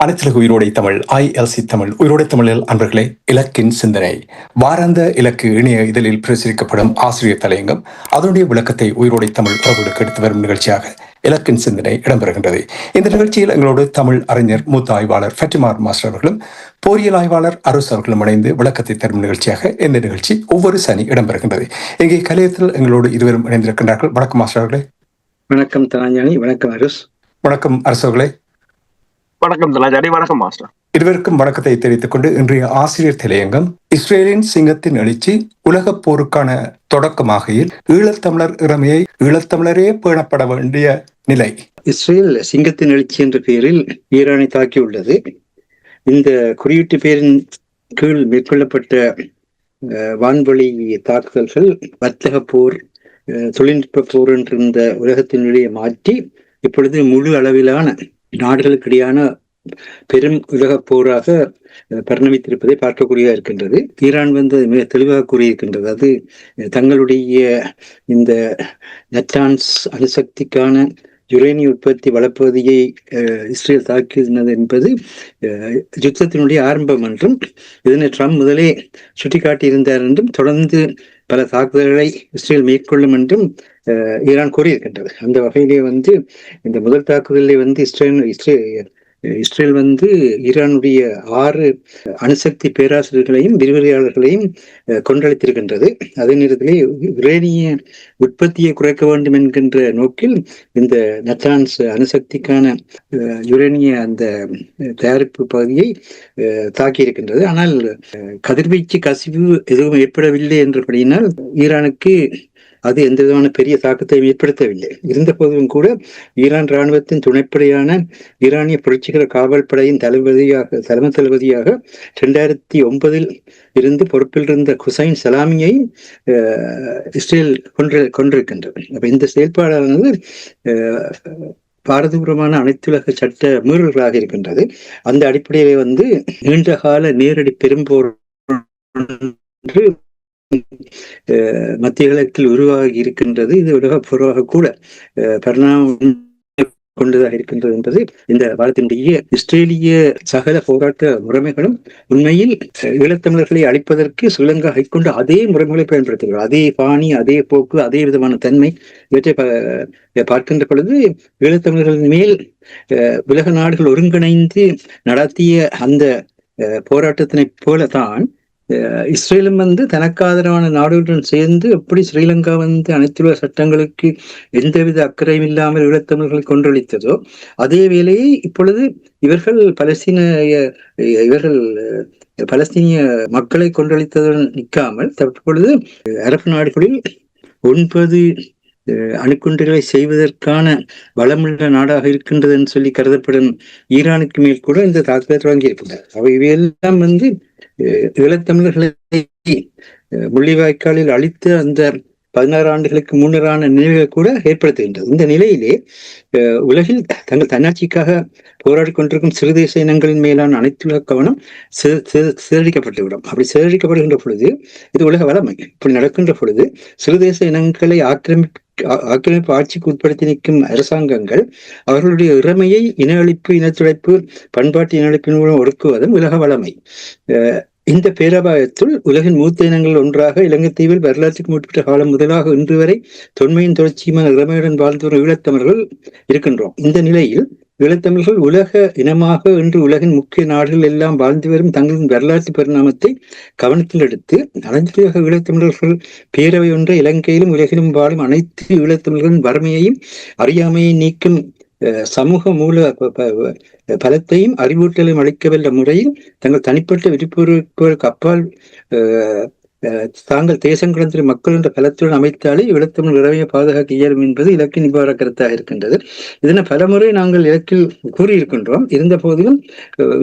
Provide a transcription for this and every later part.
அனைத்துலக உயிரோடை தமிழ் ILC தமிழ் உயிரோடை தமிழில் அன்பர்களே, இலக்கின் சிந்தனை வாராந்த இலக்கு இணைய இதழில் பிரசுரிக்கப்படும் ஆசிரியர் தலையங்கம் அதனுடைய விளக்கத்தை உயிரோடை தமிழ் உறவுகளுக்கு எடுத்து வரும் நிகழ்ச்சியாக இலக்கின் சிந்தனை இடம்பெறுகின்றது. இந்த நிகழ்ச்சியில் எங்களோடு தமிழ் அறிஞர் மூத்த ஆய்வாளர் ஃபட்டிமார் மாஸ்டர் அவர்களும் போரியல் ஆய்வாளர் அரசு அவர்களும் இணைந்து விளக்கத்தை தரும் நிகழ்ச்சியாக இந்த நிகழ்ச்சி ஒவ்வொரு சனி இடம்பெறுகின்றது. இங்கே கலையத்தில் எங்களோடு இருவரும் இணைந்திருக்கின்றார்கள். வணக்கம் மாஸ்டர் அவர்களே. வணக்கம் தலாஞ்சானி. வணக்கம் அரசு. வணக்கம் அரசு அவர்களே. வணக்கம் தலாஜானி. வணக்கம் மாஸ்டர். இருவருக்கும் வணக்கத்தை தெரிவித்துக் கொண்டு இன்றைய ஆசிரியர் தலையங்கம் இஸ்ரேலின் சிங்கத்தின் எழுச்சி உலகப் போருக்கான தொடக்கமாகையில் ஈழத்தமிழர் இறமையை ஈழத்தமிழரே பேணப்பட வேண்டிய நிலை. இஸ்ரேல் சிங்கத்தின் எழுச்சி என்ற பெயரில் ஈரானை தாக்கியுள்ளது. இந்த குறியீட்டு பெயரின் கீழ் மேற்கொள்ளப்பட்ட வான்வழி தாக்குதல்கள் வர்த்தக போர், தொழில்நுட்ப போர் என்ற இந்த உலகத்தினுடைய மாற்றி இப்பொழுது முழு அளவிலான நாடுகளுக்கிடையான பெரும் உலக போராக பரிணமித்திருப்பதை பார்க்கக்கூடியதாக இருக்கின்றது. ஈரான் மிக தெளிவாக கூறியிருக்கின்றது. அது தங்களுடைய இந்த நட்டான்ஸ் அணுசக்திக்கான யுரேனிய உற்பத்தி வளப்பகுதியை இஸ்ரேல் தாக்கினது என்பது யுத்தத்தினுடைய ஆரம்பம் என்றும், இதனை ட்ரம்ப் முதலே சுட்டிக்காட்டியிருந்தார் என்றும், தொடர்ந்து பல தாக்குதல்களை இஸ்ரேல் மேற்கொள்ளும் என்றும் ஈரான் கூறியிருக்கின்றது. அந்த வகையிலே இந்த முதல் தாக்குதலிலே இஸ்ரேல் ஈரானுடைய 6 அணுசக்தி பேராசிரியர்களையும் விரிவுரையாளர்களையும் கொன்றளித்திருக்கின்றது. அதே நேரத்திலே யுரேனிய உற்பத்தியை குறைக்க வேண்டும் என்கின்ற நோக்கில் இந்த நட்டான்ஸ் அணுசக்திக்கான யுரேனிய அந்த தயாரிப்பு பகுதியை தாக்கியிருக்கின்றது. ஆனால் கதிர்வீச்சு கசிவு எதுவும் ஏற்படவில்லை என்றபடியினால் ஈரானுக்கு அது எந்த விதமான பெரிய தாக்கத்தையும் ஏற்படுத்தவில்லை. இருந்த போதிலும் கூட ஈரான் இராணுவத்தின் துணைப்படையான ஈரானிய புரட்சிகர காவல் படையின் தலைமை தளபதியாக 2009 இருந்து பொறுப்பில் இருந்த ஹுசைன் சலாமியை இஸ்ரேல் கொண்டிருக்கின்றது. அப்ப இந்த செயல்பாடானது பாரதூரமான அனைத்துலக சட்ட மீறல்களாக இருக்கின்றது. அந்த அடிப்படையிலே நீண்டகால நேரடி பெரும்போர் மத்திய கிழக்கில் உருவாகி இருக்கின்றது. இது உலக பொருளாக கூட பரிணாமம் கொண்டதாக இருக்கின்றது என்பது இந்த வாரத்தினுடைய இஸ்ரேலிய சகல போராட்ட முறைமைகளும் உண்மையில் ஈழத்தமிழர்களை அழிப்பதற்கு ஸ்ரீலங்கா கைக்கொண்டு அதே முறைமைகளை பயன்படுத்துகிறார். அதே பாணி, அதே போக்கு, அதே விதமான தன்மை இவற்றை பார்க்கின்ற பொழுது ஈழத்தமிழர்களின் மேல் உலக நாடுகள் ஒருங்கிணைந்து நடத்திய அந்த போராட்டத்தினை போலதான் இஸ்ரேலும் தனக்கு ஆதரவான நாடுகளுடன் சேர்ந்து எப்படி ஸ்ரீலங்கா அனைத்துலக சட்டங்களுக்கு எந்தவித அக்கறையும் இல்லாமல் ஈழத்தமிழர்களை கொன்றளித்ததோ, அதே வேளையை இப்பொழுது இவர்கள் பலஸ்தீனிய மக்களை கொன்றளித்ததுடன் நிற்காமல் தற்பொழுது அரபு நாடுகளில் 9 அணுகுண்டுகளை செய்வதற்கான வளமுள்ள நாடாக இருக்கின்றது என்று சொல்லி கருதப்படும் ஈரானுக்கு மேல் கூட இந்த தாக்குதலை தொடங்கி இருக்கின்றனர். அவை இவையெல்லாம் ஈழத்தமிழர்களை முள்ளிவாய்க்காலில் அழித்த அந்த 16 ஆண்டுகளுக்கு முன்னரான நினைவுகளை கூட ஏற்படுத்துகின்றது. இந்த நிலையிலே உலகில் தங்கள் தன்னாட்சிக்காக போராடி கொண்டிருக்கும் சிறுதேச இனங்களின் மேலான அனைத்துலக கவனம் சிதறடிக்கப்பட்டுவிடும். அப்படி சிதறடிக்கப்படுகின்ற பொழுது இது உலக வளமை. இப்படி நடக்கின்ற பொழுது சிறுதேச இனங்களை ஆக்கிரமிப்பு ஆட்சிக்கு உட்படுத்தி நிற்கும் அரசாங்கங்கள் அவர்களுடைய இறமையை இன அழிப்பு, இனத்துடைப்பு, பண்பாட்டு இன அழிப்பின் மூலம் ஒடுக்குவதும் உலக வளமை. இந்த பேரபாயத்துள் உலகின் மூத்த இனங்கள் ஒன்றாக இலங்கை தீவில் வரலாற்றுக்கு முற்பட்ட காலம் முதலாக இன்று வரை தொன்மையின் தொடர்ச்சியுமான இறமையுடன் வாழ்ந்து வரும் ஈழத்தமிழர்கள் இருக்கின்றோம். இந்த நிலையில் ஈழத்தமிழர்கள் உலக இனமாக இன்று உலகின் முக்கிய நாடுகள் எல்லாம் வாழ்ந்து வரும் தங்களின் வரலாற்று பரிணாமத்தை கவனத்தில் எடுத்து அனைத்துலக ஈழத்தமிழர்கள் பேரவை ஒன்றை இலங்கையிலும் உலகிலும் வாழும் அனைத்து ஈழத்தமிழர்களின் வறுமையையும் அறியாமையை நீக்கும் சமூக மூல பலத்தையும் அறிவூட்டலையும் அளிக்கவல்ல முறையில் தங்கள் தனிப்பட்ட விருப்பங்களுக்கு அப்பால் தாங்கள் தேசம் கடந்த மக்கள் என்ற பலத்துடன் அமைத்தாலே ஈழத்தமிழ் இறவையை பாதுகாக்க இயலும் என்பது இலக்கின் இவ்வாறு கருத்தாக இருக்கின்றது. இதனை பலமுறை நாங்கள் இலக்கில் கூறியிருக்கின்றோம். இருந்த போதிலும்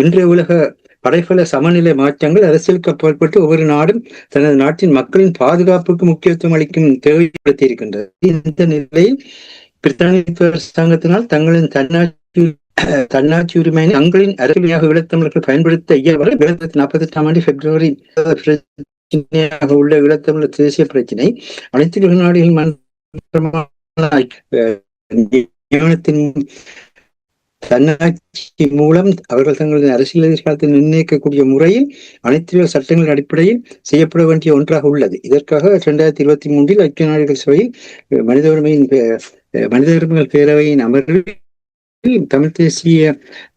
இன்றைய உலக படைபல சமநிலை மாற்றங்கள் அரசியலுக்கு அப்பாற்பட்டு ஒவ்வொரு நாடும் தனது நாட்டின் மக்களின் பாதுகாப்புக்கு முக்கியத்துவம் அளிக்கும் தேவைப்படுத்தி இருக்கின்றது. இந்த நிலையில் பிரித்தானிய அரசாங்கத்தினால் தங்களின் தன்னாட்சி உரிமையை தங்களின் அரசியலாக ஈழத்தமிழர்கள் பயன்படுத்த இயல்பாக 1948 ஆண்டு பிப்ரவரி உள்ள ஈழத்தமிழர் தேசிய பிரச்சினை அனைத்து உலக நாடுகளின் நிறுவனத்தின் தன்னாட்சி மூலம் அவர்கள் தங்களது அரசியல் எதிர்காலத்தை நிர்ணயிக்கக்கூடிய முறையில் அனைத்து சட்டங்களின் அடிப்படையில் செய்யப்பட வேண்டிய ஒன்றாக உள்ளது. இதற்காக 2023 ஐக்கிய நாடுகள் சபையில் மனித உரிமைகள் பேரவையின் அமர்வில் தமிழ் தேசிய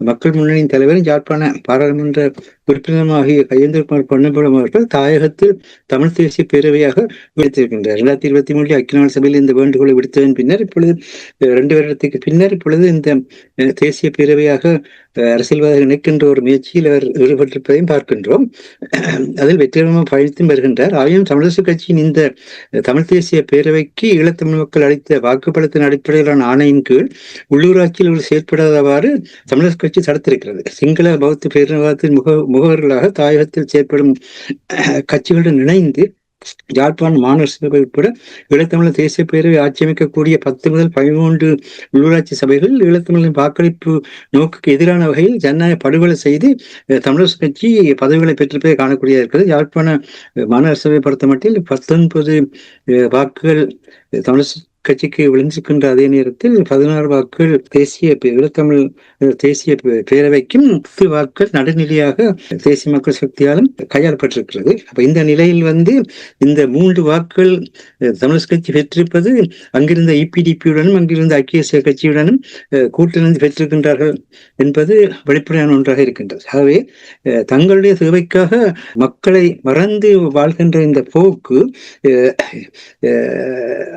மக்கள் முன்னணியின் தலைவரும் யாழ்ப்பாண பாராளுமன்ற உறுப்பினருமாகிய கையேந்திரகுமார் பொன்னம்பலம் அவர்கள் தாயகத்தில் தமிழ் தேசிய பேரவையாக விடுத்திருக்கின்றார். 2023 ஐக்கிய நாடு சபையில் இந்த வேண்டுகோளை விடுத்ததன் பின்னர் இப்பொழுது 2 வருடத்துக்கு பின்னர் இப்பொழுது இந்த தேசிய பேரவையாக அரசியல்வாதிகள் இணைக்கின்ற ஒரு முயற்சியில் அவர் ஈடுபட்டிருப்பதையும் பார்க்கின்றோம். அதில் வெற்றிகரமாக பயணித்தும் வருகின்றார். ஆயினும் தமிழரசு கட்சியின் இந்த தமிழ் தேசிய பேரவைக்கு ஈழத்தமிழ் மக்கள் அளித்த வாக்குப்பலத்தின் அடிப்படையிலான ஆணையின் கீழ் உள்ளூராட்சியில் செயற்படாதவாறு தமிழரசு கட்சி தடுத்திருக்கிறது. சிங்கள பௌத்த பேரினவாதத்தின் முகவர்களாக தாயகத்தில் செயற்படும் கட்சிகளுடன் இணைந்து யாழ்ப்பாண மாநகர சபை உட்பட ஈழத்தமிழர் தேசிய பேரவை ஆட்சியமைக்கக்கூடிய 10 முதல் 13 உள்ளூராட்சி சபைகள் ஈழத்தமிழரின் வாக்களிப்பு நோக்குக்கு எதிரான வகையில் ஜனநாயக படுகொலை செய்து தமிழரசு கட்சி பதவிகளை பெற்றிருப்பதை காணக்கூடியதாக இருக்கிறது. யாழ்ப்பாண மாநகர சபை பொறுத்த மட்டில் 19 வாக்குகள் தமிழரசு கட்சிக்கு விழுந்திருக்கின்ற அதே நேரத்தில் 16 வாக்குகள் ஈழத்தமிழ் தேசிய பேரவைக்கும் 10 வாக்குகள் நடுநிலையாக தேசிய மக்கள் சக்தியாலும் கையாளப்பட்டிருக்கிறது. அப்ப இந்த நிலையில் இந்த 3 வாக்குகள் தமிழரசு கட்சி பெற்றிருப்பது அங்கிருந்த EPDP-உடனும் அங்கிருந்த ஐக்கிய தேசிய கட்சியுடனும் கூட்டிணைந்து பெற்றிருக்கின்றார்கள் என்பது வெளிப்படையான ஒன்றாக இருக்கின்றது. ஆகவே தங்களுடைய தேவைக்காக மக்களை மறந்து வாழ்கின்ற இந்த போக்கு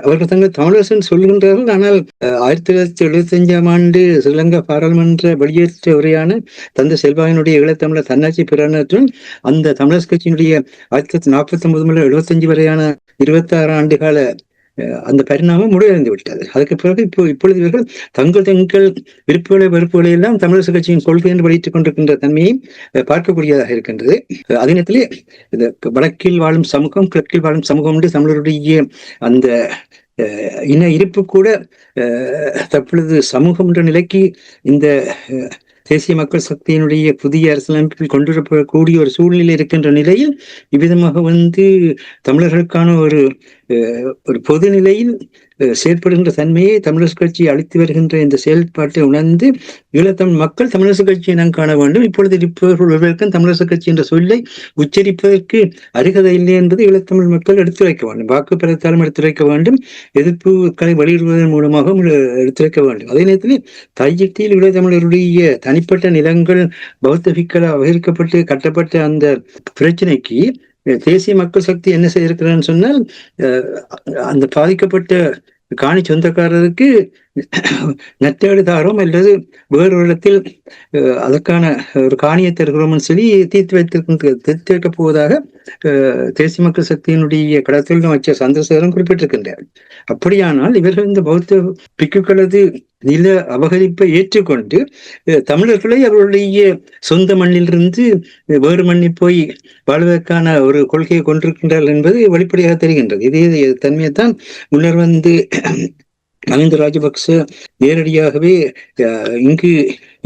அவர்கள் தங்கள் தமிழரசன் சொல்கின்றார்கள். ஆனால் 1975 ஆண்டு ஸ்ரீலங்கா பாராளுமன்ற வெளியேற்ற உரையான தந்தை செல்வாயினுடைய ஈழத்தமிழர் தன்னாட்சி பிரகடனத்துடன் அந்த தமிழரசு கட்சியினுடைய 1949 முதல் 75 வரையான 26 ஆண்டுகால அந்த பரிணாமம் முடிவடைந்து விட்டது. அதுக்கு பிறகு இப்பொழுது இவர்கள் தங்கள் விருப்புகளை வெறுப்புகளை எல்லாம் தமிழரசு கட்சியின் கொள்கை என்று வெளியிட்டுக் கொண்டிருக்கின்ற தன்மையை பார்க்கக்கூடியதாக இருக்கின்றது. அதே நேரத்திலே இந்த வடக்கில் வாழும் சமூகம் கிழக்கில் வாழும் சமூகம் என்று தமிழருடைய அந்த இன இருப்பு கூட தற்பொழுது சமூகம் என்ற நிலைக்கு இந்த தேசிய மக்கள் சக்தியினுடைய புதிய அரசியலமைப்பில் கொண்டுவரப்படக்கூடிய ஒரு சூழ்நிலை இருக்கின்ற நிலையில் இவ்விதமாக தமிழர்களுக்கான ஒரு பொது நிலையில் செயற்படுகின்ற தன்மையை தமிழரசு கட்சி அளித்து வருகின்ற இந்த செயல்பாட்டை உணர்ந்து ஈழத்தமிழ் மக்கள் தமிழரசு கட்சியை நாம் காண வேண்டும். இப்பொழுது இருப்பவர்களுக்கும் தமிழரசு கட்சி என்ற சொல்லை உச்சரிப்பதற்கு அருகதை இல்லை என்பது ஈழத்தமிழ் மக்கள் எடுத்துரைக்க வேண்டும். வாக்கு பெறத்தாலும் எடுத்துரைக்க வேண்டும். எதிர்ப்புகளை வெளியிடுவதன் மூலமாக எடுத்துரைக்க வேண்டும். அதே நேரத்தில் தையத்தில் ஈழத்தமிழருடைய தனிப்பட்ட நிலங்கள் பௌத்தபிக்களால் அபகரிக்கப்பட்டு கட்டப்பட்ட அந்த பிரச்சனைக்கு தேசிய மக்கள் சக்தி என்ன செய்திருக்கிறான்னு சொன்னால் அந்த பாதிக்கப்பட்ட காணி சொந்தக்காரருக்கு நெட்டேடு தாரோம் அல்லது வேறு இடத்தில் அதற்கான ஒரு காணியை தருகிறோம்னு சொல்லி தீர்த்து வைக்கப் போவதாக தேசிய மக்கள் சக்தியினுடைய கடத்தொழில் அமைச்சர் சந்திரசேகரன் குறிப்பிட்டிருக்கின்றார். அப்படியானால் இவர்கள் இந்த பௌத்த பிக்குகளது நில அபகரிப்பை ஏற்றுக்கொண்டு தமிழர்களை அவர்களுடைய சொந்த மண்ணிலிருந்து வேறு மண்ணில் போய் வாழ்வதற்கான ஒரு கொள்கையை கொண்டிருக்கின்றார்கள் என்பது வெளிப்படையாக தெரிகின்றது. இதே தன்மையைத்தான் முன்னர் மஹிந்த ராஜபக்ச நேரடியாகவே இங்கு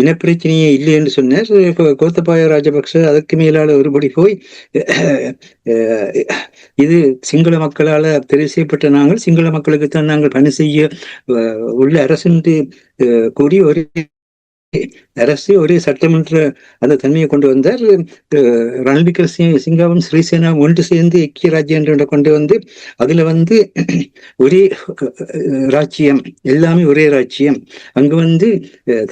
இனப்பிரச்சனையே இல்லை என்று சொன்னார். கோத்தபாய ராஜபக்ச அதற்கு மேலால ஒருபடி போய் இது சிங்கள மக்களால் தெரிவு செய்யப்பட்ட நாங்கள் சிங்கள மக்களுக்குத்தான் நாங்கள் பணி செய்ய உள்ள அரசு என்று கூறி அரசு ஒரே சட்டமன்ற அந்த தன்மையை கொண்டு வந்தார். ரணில் விக்ரமசிங்கவும் ஸ்ரீசேனாவும் ஒன்று சேர்ந்து ஐக்கிய ராஜ்யம் என்று கொண்டு அதுல ஒரே ராஜ்யம், எல்லாமே ஒரே ராஜ்யம். அங்கு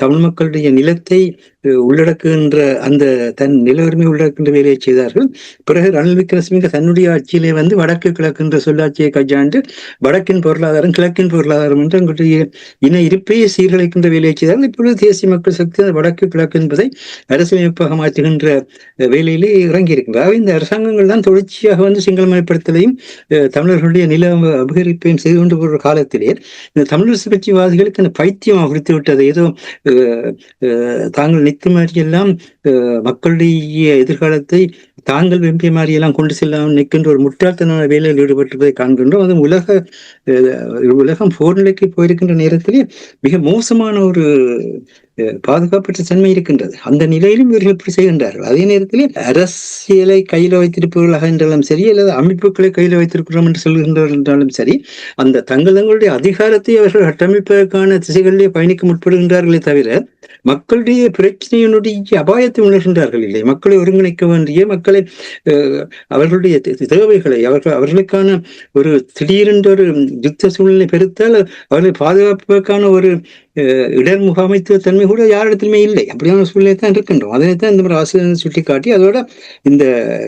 தமிழ் மக்களுடைய நிலத்தை உள்ளடக்குகின்ற அந்த தன் நில உரிமை உள்ளடக்கின்ற வேலையை செய்தார்கள். பிறகு ரணில் விக்ரமசிங்க தன்னுடைய ஆட்சியிலே வந்து வடக்கு கிழக்கு என்ற சொல்லாட்சியை கையாண்டு வடக்கின் பொருளாதாரம் கிழக்கின் பொருளாதாரம் என்று அங்குடைய இன இருப்பையை சீர்குலைக்கின்ற வேலையை செய்தார்கள். இப்பொழுது தேசிய மக்கள் சக்தி அந்த வடக்கு கிழக்கு என்பதை அரசியலமைப்பாக மாற்றுகின்ற வேலையிலே இறங்கி இருக்கின்றார். இந்த அரசாங்கங்கள் தான் தொடர்ச்சியாக வந்து சிங்களமயப்படுத்தலையும் தமிழர்களுடைய நில அபகரிப்பையும் செய்து கொண்டு போகிற காலத்திலே இந்த தமிழரசு கட்சிவாதிகளுக்கு அந்த பைத்தியம் குறித்து விட்டது. ஏதோ தாங்கள் நித்து மாதிரியெல்லாம் மக்களுடைய எதிர்காலத்தை தாங்கள் வெம்பிய மாதிரியெல்லாம் கொண்டு செல்லாமல் நிற்கின்ற ஒரு முட்டாள்தனமான வேலையில் ஈடுபட்டிருப்பதை காண்கின்றோம். அதுவும் உலகம் போர் நிலைக்கு போயிருக்கின்ற நேரத்திலே மிக மோசமான ஒரு பாதுகாப்பற்ற தன்மை இருக்கின்றது. அந்த நிலையிலும் இவர்கள் இப்படி செய்கின்றார்கள். அதே நேரத்திலே அரசியலை கையில வைத்திருப்பவர்களாக என்றாலும் சரி, அல்லது அமைப்புகளை கையில வைத்திருக்கிறோம் என்று சொல்கின்றவர்கள் என்றாலும் சரி, அந்த தங்களுடைய அதிகாரத்தை அவர்கள் கட்டமைப்பதற்கான திசைகளிலே பயணிக்க முற்படுகின்றார்களே தவிர மக்களுடைய பிரச்சனையினுடைய அபாயத்தை உணர்கின்றார்கள் இல்லை. மக்களை ஒருங்கிணைக்க வேண்டிய, மக்களை அவர்களுடைய தேவைகளை அவர்களுக்கான ஒரு திடீரென்ற ஒரு யுத்த சூழ்நிலை பெருத்தால் அவர்களை பாதுகாப்பதற்கான ஒரு இடர் முகாமைத்துவ தன்மை கூட யாரிடத்திலுமே இல்லை. அப்படியான சூழ்நிலை தான் இருக்கின்றோம். அதனைத்தான் இந்த மாதிரி ஆசிரியர் சுட்டிக்காட்டி அதோட இந்த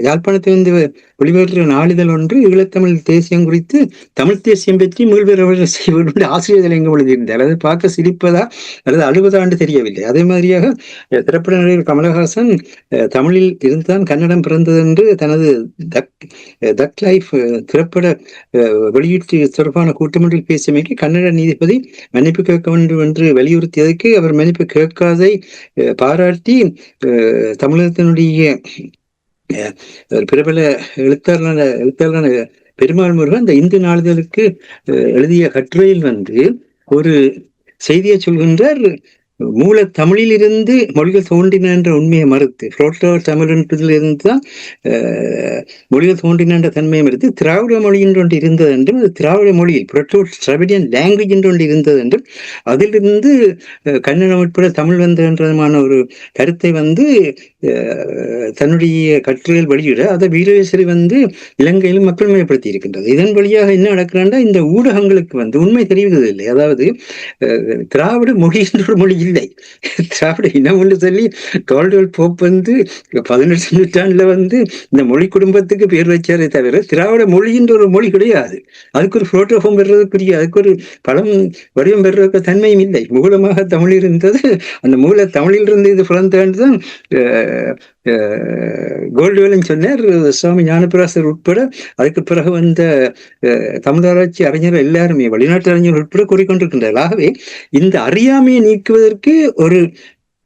யாழ்ப்பாணத்தை வந்து வெளிவருகிற நாளிதழ் ஒன்று ஈழத்தமிழ் தேசியம் குறித்து தமிழ் தேசியம் பற்றி மீள்வர செய்வதோடு ஆசிரியர் தலைங்க எழுதியிருந்தார். அதை பார்க்க சிரிப்பதா அல்லது அழுவதாண்டு தெரியவில்லை. அதே மாதிரியாக திரைப்பட நடிகர் கமலஹாசன் தமிழில் இருந்துதான் கன்னடம் பிறந்தது என்று தனது தக் லைஃப் திரைப்பட வெளியீட்டு தொடர்பான கூட்டமொன்றில் பேசியமைக்கு கன்னட நீதிபதி மன்னிப்பு கேட்க வேண்டும் என்று வலியுறுத்தியதற்கு அவர் மன்னிப்பு கேட்காதை பாராட்டி தமிழகத்தினுடைய பிரபல எழுத்தாளரான பெருமாள் முருகன் அந்த இந்து நாளிதழுக்கு எழுதிய கட்டுரையில் வந்து ஒரு செய்தியை சொல்கின்றார். மூல தமிழிலிருந்து மொழிகள் தோன்றின என்ற உண்மையை மறுத்து புரோட்டோ தமிழ் என்பதிலிருந்து தான் மொழிகள் தோன்றின என்ற தன்மையை மறுத்து திராவிட மொழி என்று இருந்தது என்றும், அது திராவிட மொழியில் புரோட்டோ திராவிடியன் லாங்குவேஜ் என்று இருந்தது என்றும், அதிலிருந்து கன்னடம் உட்பட தமிழ் வந்த என்றமான ஒரு கருத்தை வந்து தன்னுடைய கட்டுரையில் வெளியிட அதை வீரேஸ்வரி வந்து இலங்கையிலும் மக்கள் மயப்படுத்தி இருக்கின்றது. இதன் வழியாக என்ன நடக்கிறாண்டா, இந்த ஊடகங்களுக்கு வந்து உண்மை தெரிவதில்லை. அதாவது திராவிட மொழி என்ற ஒரு மொழி இல்லை, திராவிட இனம் ஒன்று சொல்லி டோல்டோல் போப் வந்து 18 நூற்றாண்டுல வந்து இந்த மொழி குடும்பத்துக்கு பேர் வச்சாரே தவிர திராவிட மொழி என்ற ஒரு மொழி கிடையாது. அதுக்கு ஒரு புரோட்டோஃபார்ம் பெறுறதுக்குரிய, அதுக்கு ஒரு படம் வடிவம் பெறுவதற்கு தன்மையும் இல்லை. மூலமாக தமிழ் இருந்தது, அந்த மூல தமிழில் இருந்து இது புலந்தாண்டுதான் கோல்டுவேலன் சொன்னார். சுவாமி ஞானபிராசர் உட்பட அதுக்கு பிறகு வந்த தமிழராட்சி அறிஞர்கள் எல்லாருமே வெளிநாட்டு அறிஞர்கள் உட்பட கூறிக்கொண்டிருக்கின்றார்கள். ஆகவே இந்த அறியாமையை நீக்குவதற்கு ஒரு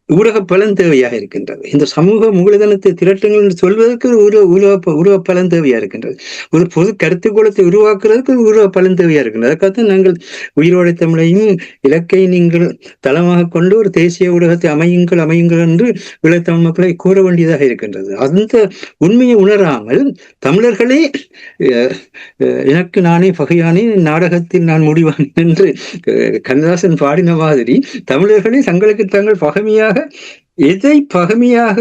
ஊடக பலன் தேவையாக இருக்கின்றது. இந்த சமூக மூலதனத்தை திரட்டுங்கள் என்று சொல்வதற்கு ஒரு ஊடக பலன் தேவையா இருக்கின்றது. ஒரு பொது கருத்துக்கோளத்தை உருவாக்குறதுக்கு ஒரு ஊடக பலன் தேவையா இருக்கின்றது. அதுக்காகத்தான் நாங்கள் உயிரோடை தமிழையும் இலக்கை நீங்கள் தளமாக கொண்டு ஒரு தேசிய ஊடகத்தை அமையுங்கள் என்று ஈழத்தமிழ் மக்களை கூற வேண்டியதாக இருக்கின்றது. அந்த உண்மையை உணராமல் தமிழர்களே எனக்கு நானே பகையானே நாடகத்தில் நான் முடிவான் என்று கண்ணதாசன் பாடின மாதிரி தமிழர்களே தங்களுக்கு தாங்கள் பகைமையாக எதை பகைமையாக